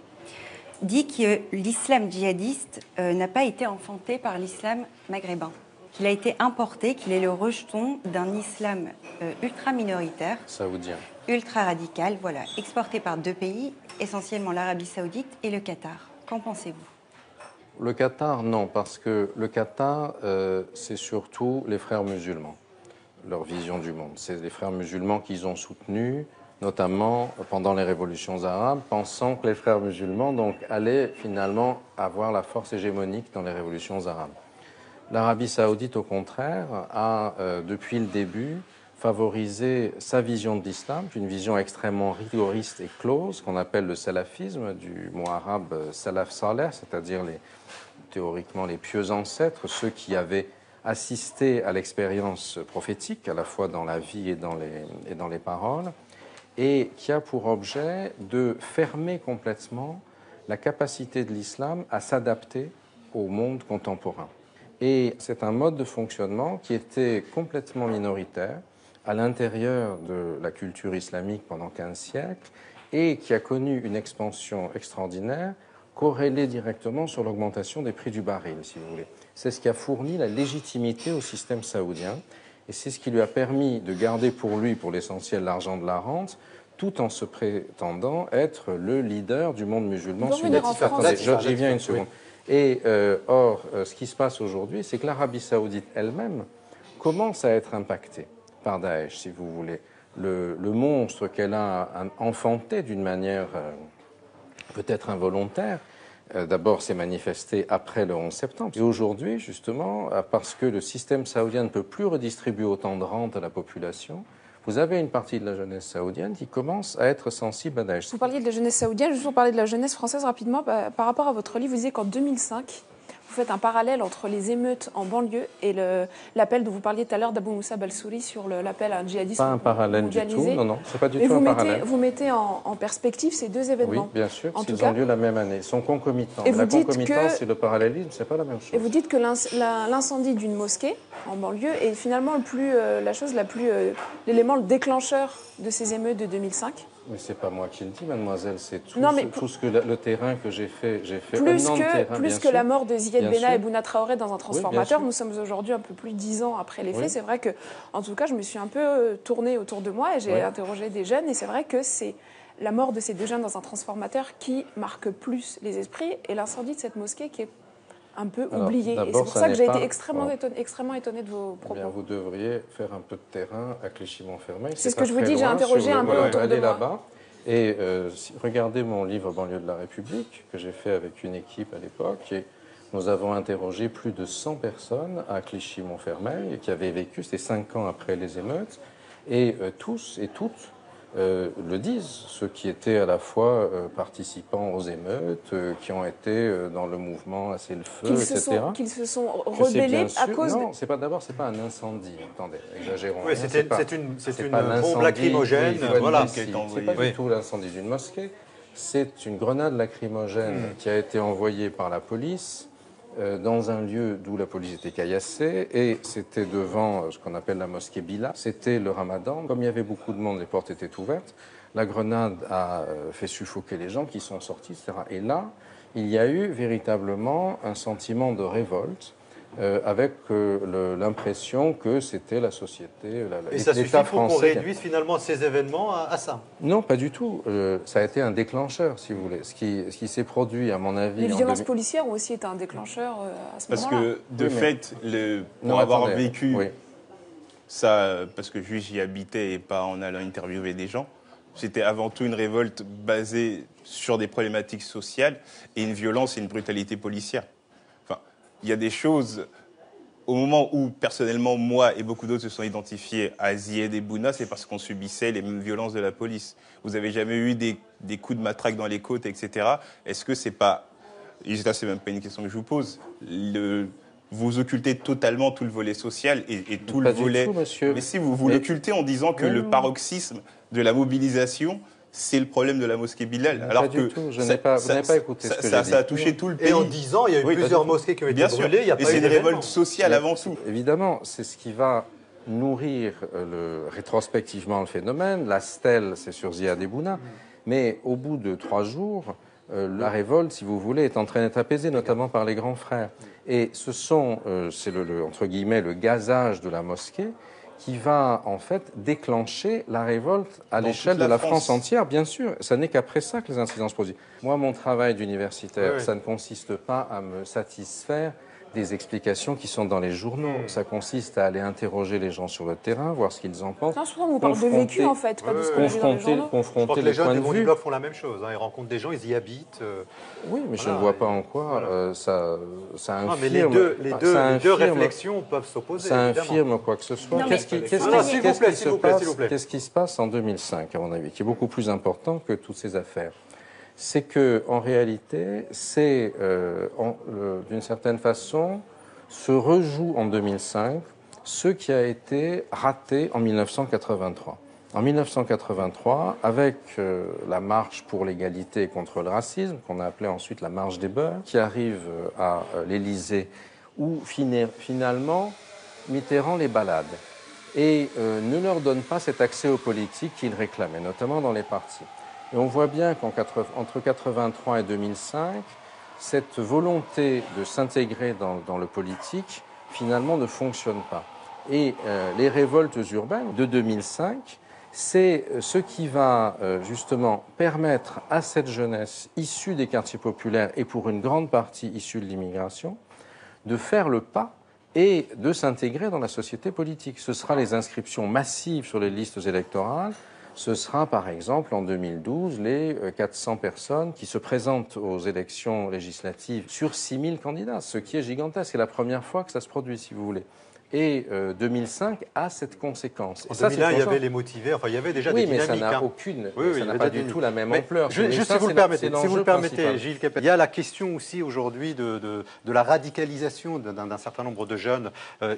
dit que l'islam djihadiste n'a pas été enfanté par l'islam maghrébin, qu'il a été importé, qu'il est le rejeton d'un islam ultra-minoritaire, saoudien, ultra-radical, exporté par 2 pays, essentiellement l'Arabie Saoudite et le Qatar. Qu'en pensez-vous? Le Qatar, non, parce que le Qatar, c'est surtout les frères musulmans. Leur vision du monde. C'est les frères musulmans qu'ils ont soutenus, notamment pendant les révolutions arabes, pensant que les frères musulmans allaient finalement avoir la force hégémonique dans les révolutions arabes. L'Arabie saoudite, au contraire, a, depuis le début, favorisé sa vision de l'islam, une vision extrêmement rigoriste et close, qu'on appelle le salafisme, du mot arabe salaf saleh, c'est-à-dire théoriquement les pieux ancêtres, ceux qui avaient assisté à l'expérience prophétique, à la fois dans la vie et dans les paroles, et qui a pour objet de fermer complètement la capacité de l'islam à s'adapter au monde contemporain. Et c'est un mode de fonctionnement qui était complètement minoritaire à l'intérieur de la culture islamique pendant 15 siècles et qui a connu une expansion extraordinaire corrélée directement sur l'augmentation des prix du baril, si vous voulez. C'est ce qui a fourni la légitimité au système saoudien et c'est ce qui lui a permis de garder pour lui, pour l'essentiel, l'argent de la rente, tout en se prétendant être le leader du monde musulman sunnite. J'y viens une seconde. Et or, ce qui se passe aujourd'hui, c'est que l'Arabie saoudite elle-même commence à être impactée par Daesh, si vous voulez. Le monstre qu'elle a enfanté d'une manière peut-être involontaire, d'abord s'est manifesté après le 11 septembre. Et aujourd'hui, justement, parce que le système saoudien ne peut plus redistribuer autant de rente à la population, vous avez une partie de la jeunesse saoudienne qui commence à être sensible à Daesh. Vous parliez de la jeunesse saoudienne, juste pour parler de la jeunesse française rapidement, par rapport à votre livre, vous disiez qu'en 2005, vous faites un parallèle entre les émeutes en banlieue et l'appel dont vous parliez tout à l'heure d'Abou Moussa Balsouri sur l'appel à un djihadisme Pas un parallèle du tout, non, c'est pas du tout un parallèle. Vous mettez en perspective ces deux événements. Oui, bien sûr, s'ils ont lieu la même année. Ils sont concomitants. La concomitance et le parallélisme, c'est pas la même chose. Et vous dites que l'incendie d'une mosquée en banlieue est finalement l'élément déclencheur de ces émeutes de 2005. Mais c'est pas moi qui le dis, mademoiselle, c'est tout ce que le terrain que j'ai fait plus que la mort de Ziyad Benna et Bouna Traoré dans un transformateur, nous sommes aujourd'hui un peu plus de 10 ans après les faits. C'est vrai que, en tout cas, je me suis un peu tournée autour de moi et j'ai interrogé des jeunes et c'est vrai que c'est la mort de ces deux jeunes dans un transformateur qui marque plus les esprits et l'incendie de cette mosquée qui est un peu oublié. Et c'est pour ça que j'ai été extrêmement étonnée de vos propos. Bien, vous devriez faire un peu de terrain à Clichy-Montfermeil. C'est ce que je vous dis, j'ai interrogé un peu autour de moi. Là-bas. Et regardez mon livre Banlieue de la République, que j'ai fait avec une équipe à l'époque. Et nous avons interrogé plus de 100 personnes à Clichy-Montfermeil qui avaient vécu, c'était 5 ans après les émeutes. Et tous et toutes le disent, ceux qui étaient à la fois participants aux émeutes, qui ont été dans le mouvement Assez le feu, etc. Qu'ils se sont rebellés à cause Non, c'est pas un incendie. Attendez, exagérons. Oui, c'est une bombe lacrymogène. Voilà. C'est pas du tout l'incendie d'une mosquée. C'est une grenade lacrymogène qui a été envoyée par la police dans un lieu d'où la police était caillassée, et c'était devant ce qu'on appelle la mosquée Bila. C'était le ramadan. Comme il y avait beaucoup de monde, les portes étaient ouvertes. La grenade a fait suffoquer les gens qui sont sortis, etc. Et là, il y a eu véritablement un sentiment de révolte avec l'impression que c'était la société, et ça suffit pour qu'on réduise finalement ces événements à ça? Non, pas du tout. Ça a été un déclencheur, si vous voulez. Ce qui s'est produit, à mon avis... Les violences policières ont aussi été un déclencheur à ce moment-là. Parce que, de fait, pour avoir vécu ça, parce que juste j'y habitais et pas en allant interviewer des gens, c'était avant tout une révolte basée sur des problématiques sociales et une violence et une brutalité policière. Il y a des choses, au moment où, personnellement, moi et beaucoup d'autres se sont identifiés à Ziyad et Bouna, c'est parce qu'on subissait les mêmes violences de la police. Vous n'avez jamais eu des coups de matraque dans les côtes, etc. Est-ce que c'est pas... Et là, c'est même pas une question que je vous pose. Vous occultez totalement tout le volet social et tout le volet... Tout, monsieur. Mais si vous l'occultez en disant que le paroxysme de la mobilisation... c'est le problème de la mosquée Bilal. Alors que vous n'avez pas écouté ce que j'ai dit. Ça a touché tout le pays. Et en 10 ans, il y a eu plusieurs mosquées qui ont été brûlées. Il y a pas c'est une révolte sociale avant tout. Évidemment, c'est ce qui va nourrir rétrospectivement le phénomène. La stèle, c'est sur Ziyad et Bouna. Mais au bout de 3 jours, la révolte, si vous voulez, est en train d'être apaisée, notamment par les grands frères. Et c'est entre guillemets, le gazage de la mosquée qui va en fait déclencher la révolte à l'échelle de la France entière, bien sûr. Ça n'est qu'après ça que les incidents se produisent. Moi, mon travail d'universitaire, ça ne consiste pas à me satisfaire des explications qui sont dans les journaux. Ça consiste à aller interroger les gens sur le terrain, voir ce qu'ils en pensent. Non, souvent, on parle de vécu, en fait, pas de ce qu'on dit dans les journaux. Confronter les jeunes du Bon du Bloc font la même chose. Ils rencontrent des gens, ils y habitent. Oui, mais je ne vois pas en quoi ça infirme. Non, mais les deux réflexions peuvent s'opposer. Ça infirme quoi que ce soit. Qu'est-ce qui se passe en 2005, à mon avis, qui est beaucoup plus important que toutes ces affaires? C'est que, en réalité, c'est d'une certaine façon se rejoue en 2005 ce qui a été raté en 1983. En 1983, avec la marche pour l'égalité et contre le racisme, qu'on a appelée ensuite la marche des beurs, qui arrive à l'Élysée, où finalement Mitterrand les balade et ne leur donne pas cet accès aux politiques qu'ils réclamaient, notamment dans les partis. Et on voit bien qu'entre 1983 et 2005, cette volonté de s'intégrer dans le politique, finalement, ne fonctionne pas. Et les révoltes urbaines de 2005, c'est ce qui va justement permettre à cette jeunesse issue des quartiers populaires et pour une grande partie issue de l'immigration, de faire le pas et de s'intégrer dans la société politique. Ce sera les inscriptions massives sur les listes électorales. Ce sera par exemple en 2012 les 400 personnes qui se présentent aux élections législatives sur 6000 candidats, ce qui est gigantesque. C'est la première fois que ça se produit, si vous voulez. Et 2005 a cette conséquence. En 2001, il y avait les motivés, enfin il y avait déjà des dynamiques. Oui, mais ça n'a aucune, ça n'a pas du tout la même ampleur. Juste si vous le permettez, Gilles Kepel, il y a la question aussi aujourd'hui de la radicalisation d'un certain nombre de jeunes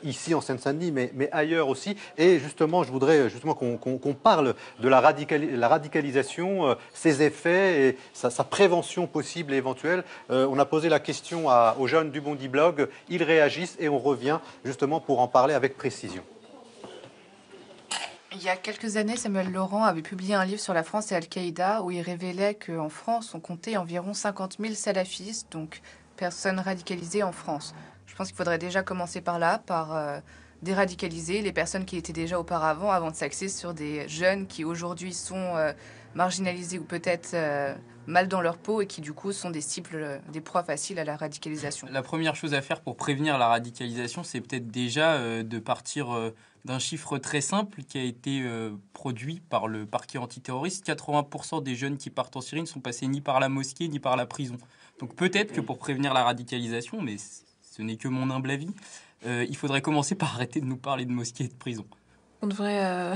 ici en Seine-Saint-Denis, mais ailleurs aussi. Et justement, je voudrais qu'on parle de la radicalisation, ses effets et sa prévention possible et éventuelle. On a posé la question aux jeunes du Bondi Blog, ils réagissent et on revient justement pour en parler avec précision. Il y a quelques années, Samuel Laurent avait publié un livre sur la France et Al-Qaïda où il révélait qu'en France, on comptait environ 50 000 salafistes, donc personnes radicalisées en France. Je pense qu'il faudrait déjà commencer par là, par déradicaliser les personnes qui étaient déjà auparavant, avant de s'axer sur des jeunes qui aujourd'hui sont marginalisés ou peut-être mal dans leur peau et qui du coup sont des cibles, des proies faciles à la radicalisation. La première chose à faire pour prévenir la radicalisation, c'est peut-être déjà de partir d'un chiffre très simple qui a été produit par le parquet antiterroriste. 80% des jeunes qui partent en Syrie ne sont passés ni par la mosquée ni par la prison. Donc peut-être que pour prévenir la radicalisation, mais ce n'est que mon humble avis, il faudrait commencer par arrêter de nous parler de mosquée et de prison. On devrait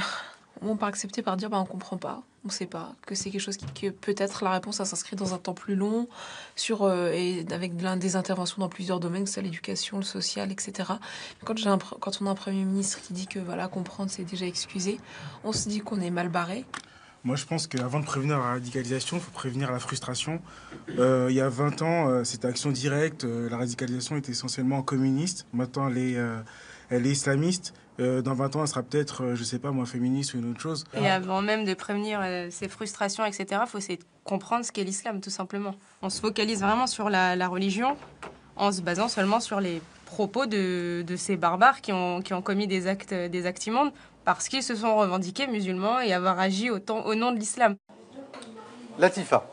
pas accepter par dire on comprend pas, on sait pas, que c'est quelque chose que peut-être la réponse s'inscrit dans un temps plus long, et avec des interventions dans plusieurs domaines, que ce soit l'éducation, le social, etc. Quand on a un Premier ministre qui dit que comprendre c'est déjà excusé, on se dit qu'on est mal barré. Moi, je pense qu'avant de prévenir la radicalisation, il faut prévenir la frustration. Il y a 20 ans, c'était action directe. La radicalisation était essentiellement communiste. Maintenant, elle est islamiste. Dans 20 ans, elle sera peut-être, je sais pas moi, féministe ou une autre chose. Et avant même de prévenir ces frustrations, etc., il faut essayer de comprendre ce qu'est l'islam, tout simplement. On se focalise vraiment sur la religion en se basant seulement sur les propos de ces barbares qui ont commis des actes immondes parce qu'ils se sont revendiqués musulmans et avoir agi au nom de l'islam. Latifa.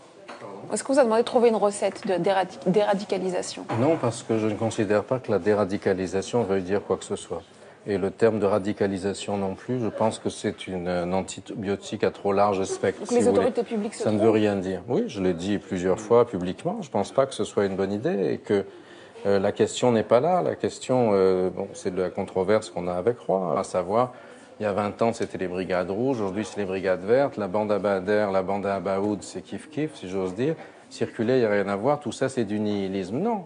Est-ce qu'on vous a demandé de trouver une recette de déradicalisation? Non, parce que je ne considère pas que la déradicalisation veuille dire quoi que ce soit. Et le terme de radicalisation non plus, je pense que c'est un antibiotique à trop large spectre. Donc les autorités publiques se trompent. Ça ne veut rien dire. Oui, je l'ai dit plusieurs fois publiquement. Je ne pense pas que ce soit une bonne idée et que la question n'est pas là. La question, c'est de la controverse qu'on a avec Roy, à savoir, il y a 20 ans, c'était les brigades rouges, aujourd'hui, c'est les brigades vertes, la bande à Bader, la bande à Abaoud, c'est kiff-kiff, si j'ose dire. Circuler, il n'y a rien à voir, tout ça, c'est du nihilisme. Non.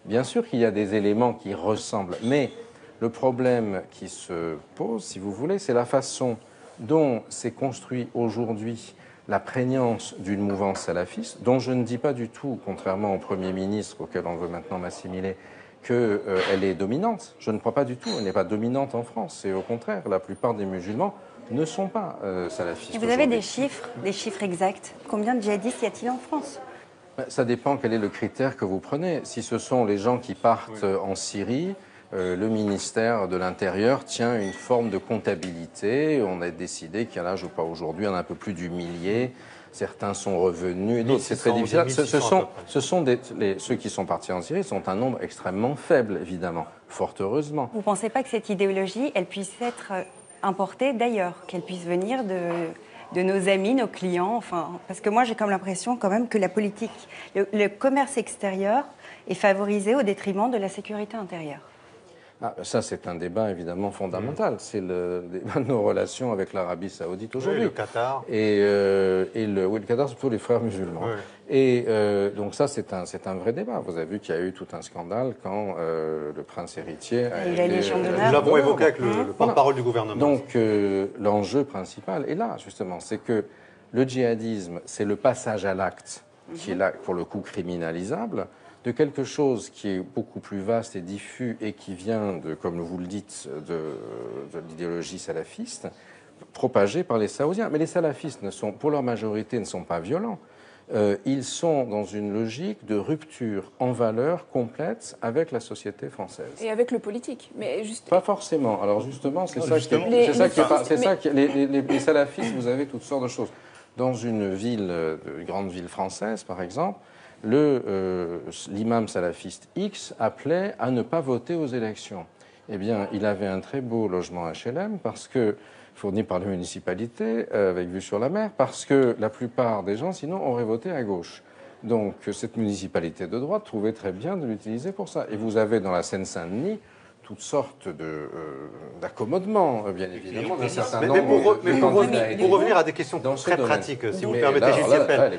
Bien sûr qu'il y a des éléments qui ressemblent, mais le problème qui se pose, si vous voulez, c'est la façon dont s'est construit aujourd'hui la prégnance d'une mouvance salafiste, dont je ne dis pas du tout, contrairement au Premier ministre auquel on veut maintenant m'assimiler, qu'elle est dominante. Je ne crois pas du tout. Elle n'est pas dominante en France. Et au contraire, la plupart des musulmans ne sont pas salafistes. Et vous avez des chiffres exacts? Combien de djihadistes y a-t-il en France? Ça dépend quel est le critère que vous prenez. Si ce sont les gens qui partent en Syrie, le ministère de l'Intérieur tient une forme de comptabilité. On a décidé qu'il y en a, je crois aujourd'hui, il y en a un peu plus du millier. Certains sont revenus et d'autres, c'est très difficile. Ceux qui sont partis en Syrie sont un nombre extrêmement faible, évidemment, fort heureusement. Vous ne pensez pas que cette idéologie, elle puisse être importée d'ailleurs, qu'elle puisse venir de nos amis, nos clients, parce que moi j'ai comme l'impression quand même que la politique, le commerce extérieur est favorisé au détriment de la sécurité intérieure. Ça, c'est un débat évidemment fondamental. C'est le débat de nos relations avec l'Arabie Saoudite aujourd'hui. Oui, le Qatar. Le Qatar, c'est plutôt les frères musulmans. Oui. Et donc ça, c'est un vrai débat. Vous avez vu qu'il y a eu tout un scandale quand le prince héritier a eu la Légion d'honneur. Nous l'avons évoqué avec le porte-parole du gouvernement. Donc l'enjeu principal est là, justement. C'est que le djihadisme, c'est le passage à l'acte qui est là, pour le coup, criminalisable, de quelque chose qui est beaucoup plus vaste et diffus et qui vient, comme vous le dites, de l'idéologie salafiste, propagée par les Saoudiens. Mais les salafistes, pour leur majorité, ne sont pas violents. Ils sont dans une logique de rupture en valeur complète avec la société française. Et avec le politique. Mais Pas forcément. Alors justement, c'est ça qui les salafistes, vous avez toutes sortes de choses. Dans une grande ville française, par exemple, l'imam salafiste X appelait à ne pas voter aux élections. Eh bien, il avait un très beau logement HLM fourni par la municipalité, avec vue sur la mer, parce que la plupart des gens, sinon, auraient voté à gauche. Donc, cette municipalité de droite trouvait très bien de l'utiliser pour ça. Et vous avez dans la Seine-Saint-Denis toutes sortes d'accommodements, bien évidemment, d'un certain nombre pour revenir à des questions très pratiques, si vous me permettez, Gilles Kepel,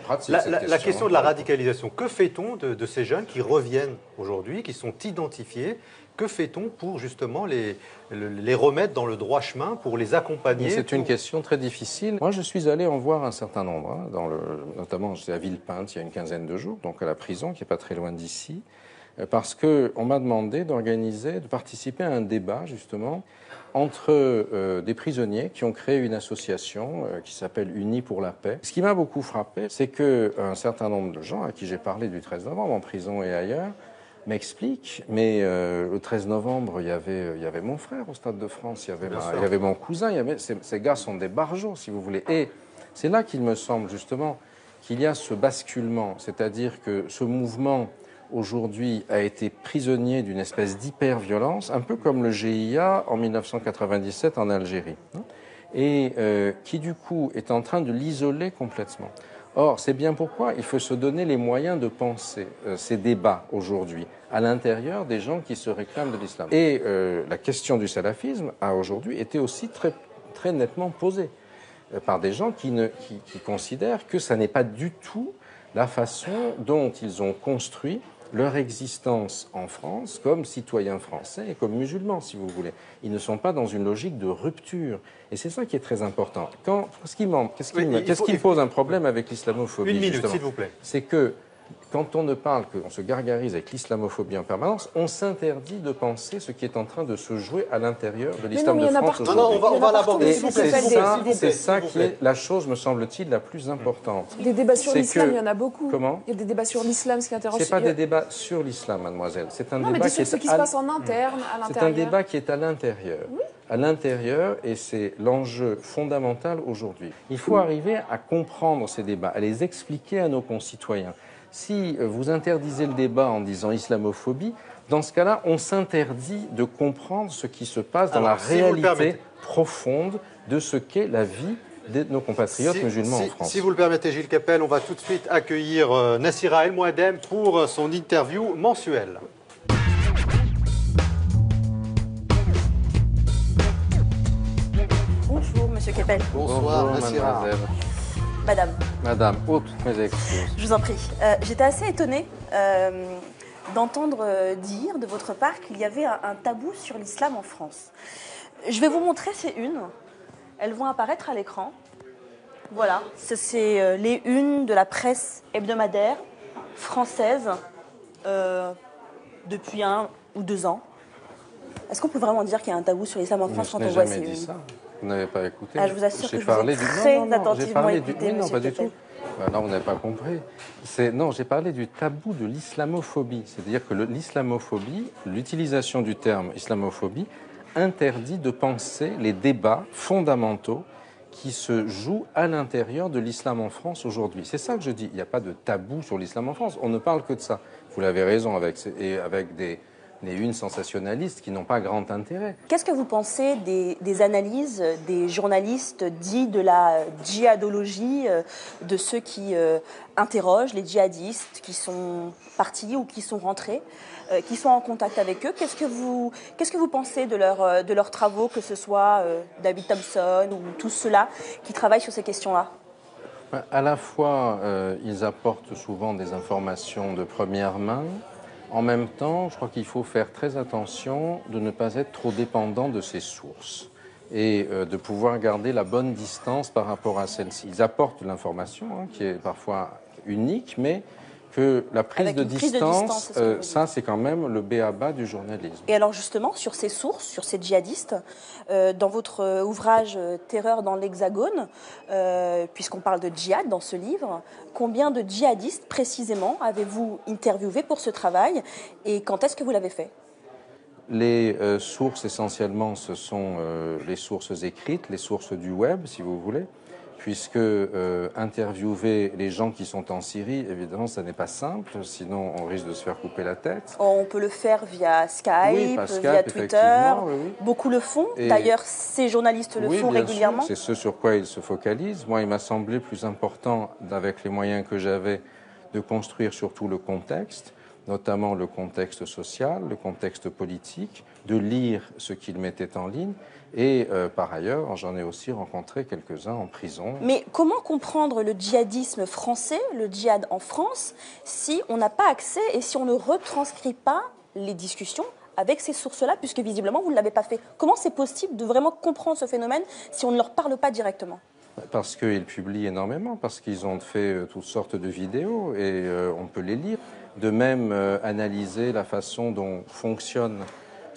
la question de la radicalisation, que fait-on de ces jeunes qui reviennent aujourd'hui, qui sont identifiés? Que fait-on pour justement les remettre dans le droit chemin, pour les accompagner? C'est une question très difficile. Moi, je suis allé en voir un certain nombre, notamment à Villepinte il y a une quinzaine de jours, donc à la prison, qui n'est pas très loin d'ici, parce qu'on m'a demandé de participer à un débat, justement, entre des prisonniers qui ont créé une association qui s'appelle Unis pour la paix. Ce qui m'a beaucoup frappé, c'est qu'un certain nombre de gens à qui j'ai parlé du 13 novembre en prison et ailleurs m'expliquent, mais le 13 novembre, il y avait mon frère au Stade de France, il y avait mon cousin, ces gars sont des barjots, si vous voulez. Et c'est là qu'il me semble, justement, qu'il y a ce basculement, c'est-à-dire que ce mouvement aujourd'hui a été prisonnier d'une espèce d'hyper-violence, un peu comme le GIA en 1997 en Algérie, et qui du coup est en train de l'isoler complètement. Or, c'est bien pourquoi il faut se donner les moyens de penser ces débats aujourd'hui à l'intérieur des gens qui se réclament de l'islam. Et la question du salafisme a aujourd'hui été aussi très, très nettement posée par des gens qui considèrent que ça n'est pas du tout la façon dont ils ont construit leur existence en France comme citoyens français et comme musulmans, si vous voulez. Ils ne sont pas dans une logique de rupture. Et c'est ça qui est très important. Qu'est-ce qui me pose un problème avec l'islamophobie? Une minute, s'il vous plaît. C'est que quand on ne parle qu'on se gargarise avec l'islamophobie en permanence, on s'interdit de penser ce qui est en train de se jouer à l'intérieur de l'islam de France aujourd'hui. Non, on va l'aborder. C'est ça qui est la chose, me semble-t-il, la plus importante. Des débats sur l'islam, il y en a beaucoup. Comment? Il y a des débats sur l'islam, ce qui interroge. C'est pas des débats sur l'islam, mademoiselle. C'est un débat qui se passe en interne, à l'intérieur. C'est un débat qui est à l'intérieur. Oui. À l'intérieur, et c'est l'enjeu fondamental aujourd'hui. Il faut arriver à comprendre ces débats, à les expliquer à nos concitoyens. Si vous interdisez le débat en disant islamophobie, dans ce cas-là, on s'interdit de comprendre ce qui se passe dans la réalité profonde de ce qu'est la vie de nos compatriotes musulmans en France. Si vous le permettez, Gilles Kepel, on va tout de suite accueillir Nassira El Mouadem pour son interview mensuelle. Bonjour, Monsieur Kepel. Bonsoir, Nassira. Madame, toutes mes excuses. Je vous en prie. J'étais assez étonnée d'entendre dire de votre part qu'il y avait un tabou sur l'islam en France. Je vais vous montrer ces unes. Elles vont apparaître à l'écran. Voilà, c'est les unes de la presse hebdomadaire française depuis 1 ou 2 ans. Est-ce qu'on peut vraiment dire qu'il y a un tabou sur l'islam en France quand on voit ces unes? Vous n'avez pas écouté? Je vous assure que je vous ai très attentivement écouté, non, Monsieur pas du Kepel. tout. Non, vous n'avez pas compris. Non, j'ai parlé du tabou de l'islamophobie. C'est-à-dire que l'islamophobie, l'utilisation du terme islamophobie, interdit de penser les débats fondamentaux qui se jouent à l'intérieur de l'islam en France aujourd'hui. C'est ça que je dis. Il n'y a pas de tabou sur l'islam en France. On ne parle que de ça. Vous l'avez raison, avec des des unes sensationnalistes qui n'ont pas grand intérêt. Qu'est-ce que vous pensez des analyses des journalistes dits de la djihadologie, de ceux qui interrogent les djihadistes qui sont partis ou qui sont rentrés, qui sont en contact avec eux? Qu'est-ce que vous pensez de leurs travaux, que ce soit David Thompson ou tous ceux-là qui travaillent sur ces questions-là? À la fois, ils apportent souvent des informations de première main. En même temps, je crois qu'il faut faire très attention de ne pas être trop dépendant de ces sources et de pouvoir garder la bonne distance par rapport à celles-ci. Ils apportent l'information, qui est parfois unique, mais que la prise de distance, ça c'est quand même le b.a.-ba du journalisme. Et alors justement, sur ces sources, sur ces djihadistes, dans votre ouvrage Terreur dans l'Hexagone, puisqu'on parle de djihad dans ce livre, combien de djihadistes précisément avez-vous interviewé pour ce travail et quand est-ce que vous l'avez fait? Les sources essentiellement, ce sont les sources écrites, les sources du web si vous voulez, puisque interviewer les gens qui sont en Syrie, évidemment, ça n'est pas simple, sinon on risque de se faire couper la tête. On peut le faire via Skype, oui, via Twitter, oui, oui. Beaucoup le font. Et d'ailleurs, ces journalistes le font régulièrement. C'est ce sur quoi ils se focalisent. Moi, il m'a semblé plus important, avec les moyens que j'avais, de construire surtout le contexte, notamment le contexte social, le contexte politique, de lire ce qu'ils mettaient en ligne. Et par ailleurs, j'en ai aussi rencontré quelques-uns en prison. Mais comment comprendre le djihadisme français, le djihad en France, si on n'a pas accès et si on ne retranscrit pas les discussions avec ces sources-là, puisque visiblement vous ne l'avez pas fait? Comment c'est possible de vraiment comprendre ce phénomène si on ne leur parle pas directement? Parce qu'ils publient énormément, parce qu'ils ont fait toutes sortes de vidéos et on peut les lire. De même, analyser la façon dont fonctionne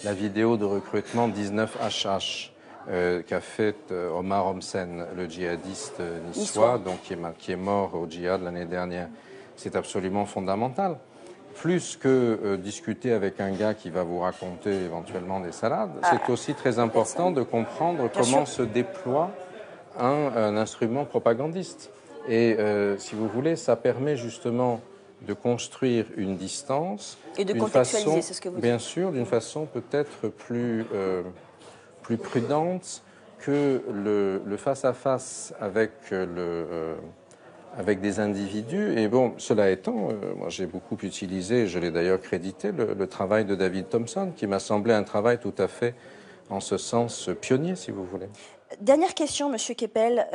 la vidéo de recrutement 19HH qu'a faite Omar Homsen, le djihadiste niçois, donc qui est mort au djihad l'année dernière. C'est absolument fondamental. Plus que discuter avec un gars qui va vous raconter éventuellement des salades, c'est aussi très important de comprendre comment se déploie un instrument propagandiste. Et si vous voulez, ça permet justement de construire une distance. Et de contextualiser, c'est ce que vous dites. Bien sûr, d'une façon peut-être plus prudente que le face-à-face avec, avec des individus. Et bon, cela étant, moi j'ai beaucoup utilisé, je l'ai d'ailleurs crédité, le travail de David Thompson, qui m'a semblé un travail tout à fait, en ce sens, pionnier, si vous voulez. Dernière question, Monsieur Keppel.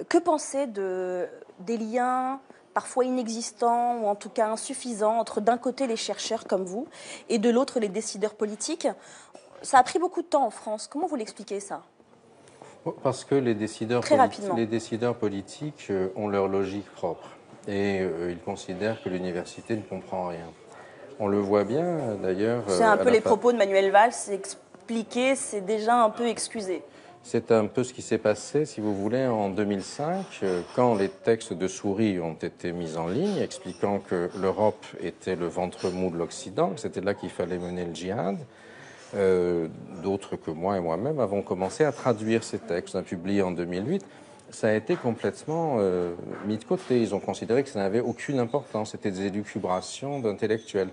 Que pensez des liens parfois inexistants ou en tout cas insuffisants entre d'un côté les chercheurs comme vous et de l'autre les décideurs politiques? Ça a pris beaucoup de temps en France. Comment vous l'expliquez ça? Parce que les décideurs politiques ont leur logique propre et ils considèrent que l'université ne comprend rien. On le voit bien d'ailleurs. C'est un peu les propos de Manuel Valls, expliquer, c'est déjà un peu excusé. C'est un peu ce qui s'est passé, si vous voulez, en 2005, quand les textes de Souris ont été mis en ligne, expliquant que l'Europe était le ventre mou de l'Occident, que c'était là qu'il fallait mener le djihad. D'autres que moi et moi-même avons commencé à traduire ces textes. On a publié en 2008. Ça a été complètement mis de côté. Ils ont considéré que ça n'avait aucune importance. C'était des élucubrations d'intellectuels.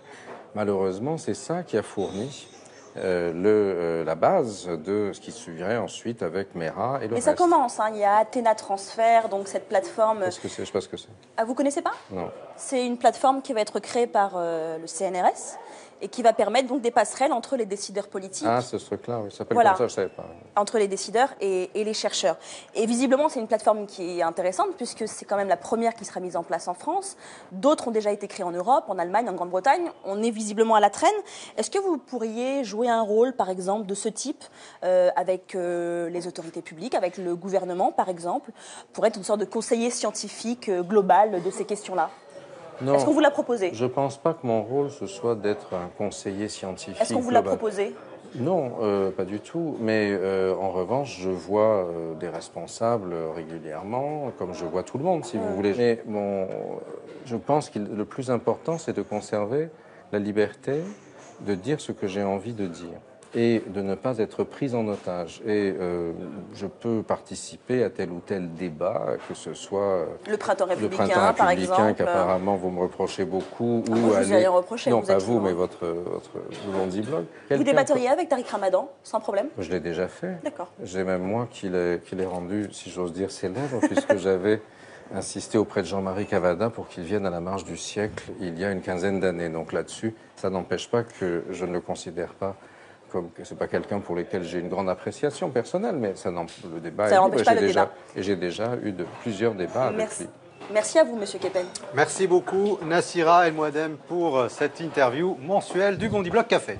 Malheureusement, c'est ça qui a fourni la base de ce qui suivrait ensuite avec Mera et le reste. Mais ça commence, hein. Il y a Athéna Transfert, donc cette plateforme... Qu'est-ce que c'est? Je ne sais pas ce que c'est. Ah, vous connaissez pas? Non. C'est une plateforme qui va être créée par le CNRS et qui va permettre donc des passerelles entre les décideurs politiques. Ah, c'est ce truc-là, oui. Ça s'appelle voilà. comme ça, je ne savais pas. Entre les décideurs et les chercheurs. Et visiblement, c'est une plateforme qui est intéressante puisque c'est quand même la première qui sera mise en place en France. D'autres ont déjà été créées en Europe, en Allemagne, en Grande-Bretagne. On est visiblement à la traîne. Est-ce que vous pourriez jouer un rôle, par exemple, de ce type avec les autorités publiques, avec le gouvernement, par exemple, pour être une sorte de conseiller scientifique global de ces questions-là? Non, est-ce qu'on vous l'a proposé? Je ne pense pas que mon rôle, ce soit d'être un conseiller scientifique. Est-ce qu'on vous l'a proposé? Non, pas du tout. Mais en revanche, je vois des responsables régulièrement, comme je vois tout le monde, si vous voulez. Mais je pense que le plus important, c'est de conserver la liberté de dire ce que j'ai envie de dire. et de ne pas être prise en otage. Et je peux participer à tel ou tel débat, que ce soit le printemps républicain, par exemple. Qu'apparemment vous me reprochez beaucoup. Ou moi, je vous ai rien reproché. Non, pas vous, mais votre Bondi Blog. Vous débatteriez avec Tariq Ramadan, sans problème? Je l'ai déjà fait. D'accord. J'ai même moi qui l'ai rendu, si j'ose dire, célèbre, puisque j'avais insisté auprès de Jean-Marie Cavada pour qu'il vienne à la marche du siècle il y a une quinzaine d'années. Donc là-dessus, ça n'empêche pas que je ne le considère pas comme que c'est pas quelqu'un pour lequel j'ai une grande appréciation personnelle, mais le débat ça n'empêche pas le débat. débat. Et j'ai déjà eu plusieurs débats avec lui. Merci à vous, Monsieur Keppel. Merci beaucoup, Nassira El Mouadem, pour cette interview mensuelle du Bondi Blog Café.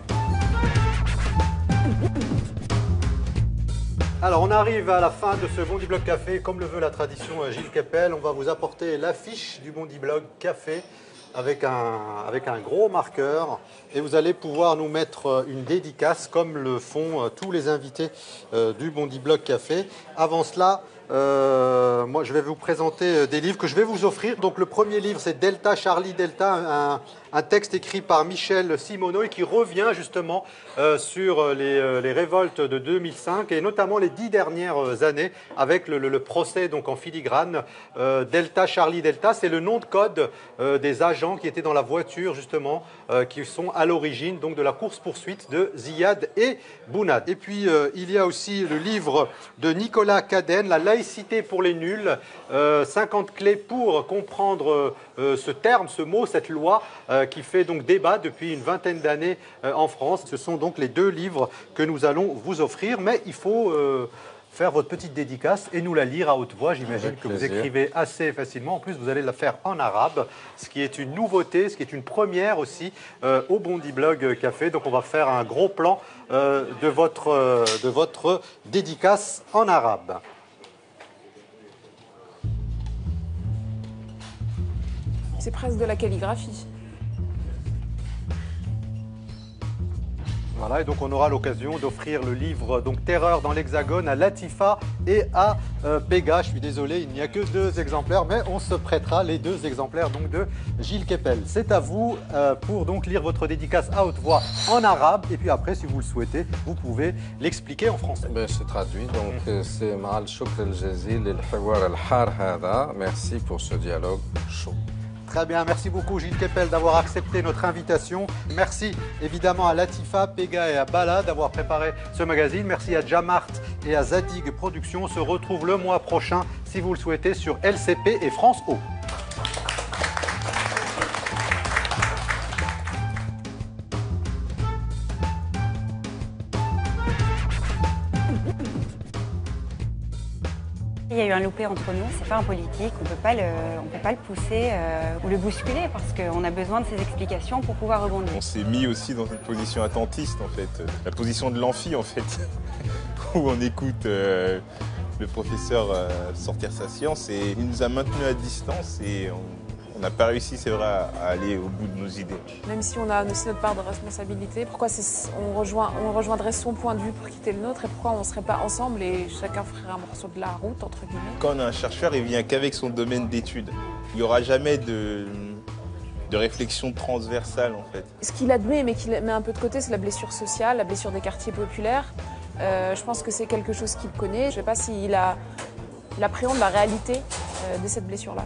Alors, on arrive à la fin de ce Bondi Blog Café. Comme le veut la tradition Gilles Keppel, on va vous apporter l'affiche du Bondi Blog Café avec un gros marqueur. Et vous allez pouvoir nous mettre une dédicace, comme le font tous les invités du Bondi Blog Café. Avant cela, moi, je vais vous présenter des livres que je vais vous offrir. Donc, le premier livre, c'est Delta, Charlie Delta, un texte écrit par Michel Simoneau et qui revient justement sur les révoltes de 2005 et notamment les 10 dernières années avec le procès donc en filigrane. Delta, Charlie Delta, c'est le nom de code des agents qui étaient dans la voiture justement, qui sont à l'origine donc de la course-poursuite de Ziad et Bounad. Et puis, il y a aussi le livre de Nicolas Cadenne, La laïcité pour les nuls, 50 clés pour comprendre ce terme, ce mot, cette loi qui fait donc débat depuis une vingtaine d'années en France. Ce sont donc les deux livres que nous allons vous offrir, mais il faut faire votre petite dédicace et nous la lire à haute voix. J'imagine que vous écrivez assez facilement. En plus, vous allez la faire en arabe, ce qui est une nouveauté, ce qui est une première aussi au Bondi Blog Café. Donc, on va faire un gros plan de votre dédicace en arabe. C'est presque de la calligraphie. Voilà, et donc on aura l'occasion d'offrir le livre donc Terreur dans l'Hexagone à Latifa et à Pega. Je suis désolé, il n'y a que 2 exemplaires, mais on se prêtera les 2 exemplaires donc de Gilles Keppel. C'est à vous pour donc lire votre dédicace à haute voix en arabe, et puis après, si vous le souhaitez, vous pouvez l'expliquer en français. C'est traduit, donc c'est Ma'al Shukr al-Jazil al-Hawar al-Har Hada. Merci pour ce dialogue chaud. Très bien, merci beaucoup Gilles Keppel d'avoir accepté notre invitation. Merci évidemment à Latifa, Pega et à Bala d'avoir préparé ce magazine. Merci à Jamart et à Zadig Productions. On se retrouve le mois prochain, si vous le souhaitez, sur LCP et France O. Il y a eu un loupé entre nous, c'est pas un politique, on peut pas le pousser ou le bousculer parce qu'on a besoin de ses explications pour pouvoir rebondir. On s'est mis aussi dans une position attentiste en fait, la position de l'amphi en fait, où on écoute le professeur sortir sa science et il nous a maintenus à distance et on n'a pas réussi, c'est vrai, à aller au bout de nos idées. Même si on a aussi notre part de responsabilité, pourquoi on rejoindrait son point de vue pour quitter le nôtre et pourquoi on ne serait pas ensemble et chacun ferait un morceau de la route, entre guillemets? Quand on a un chercheur, il vient qu'avec son domaine d'études. Il n'y aura jamais de réflexion transversale, en fait. Ce qu'il admet, mais qu'il met un peu de côté, c'est la blessure sociale, la blessure des quartiers populaires. Je pense que c'est quelque chose qu'il connaît. Je ne sais pas s'il appréhende la réalité de cette blessure-là.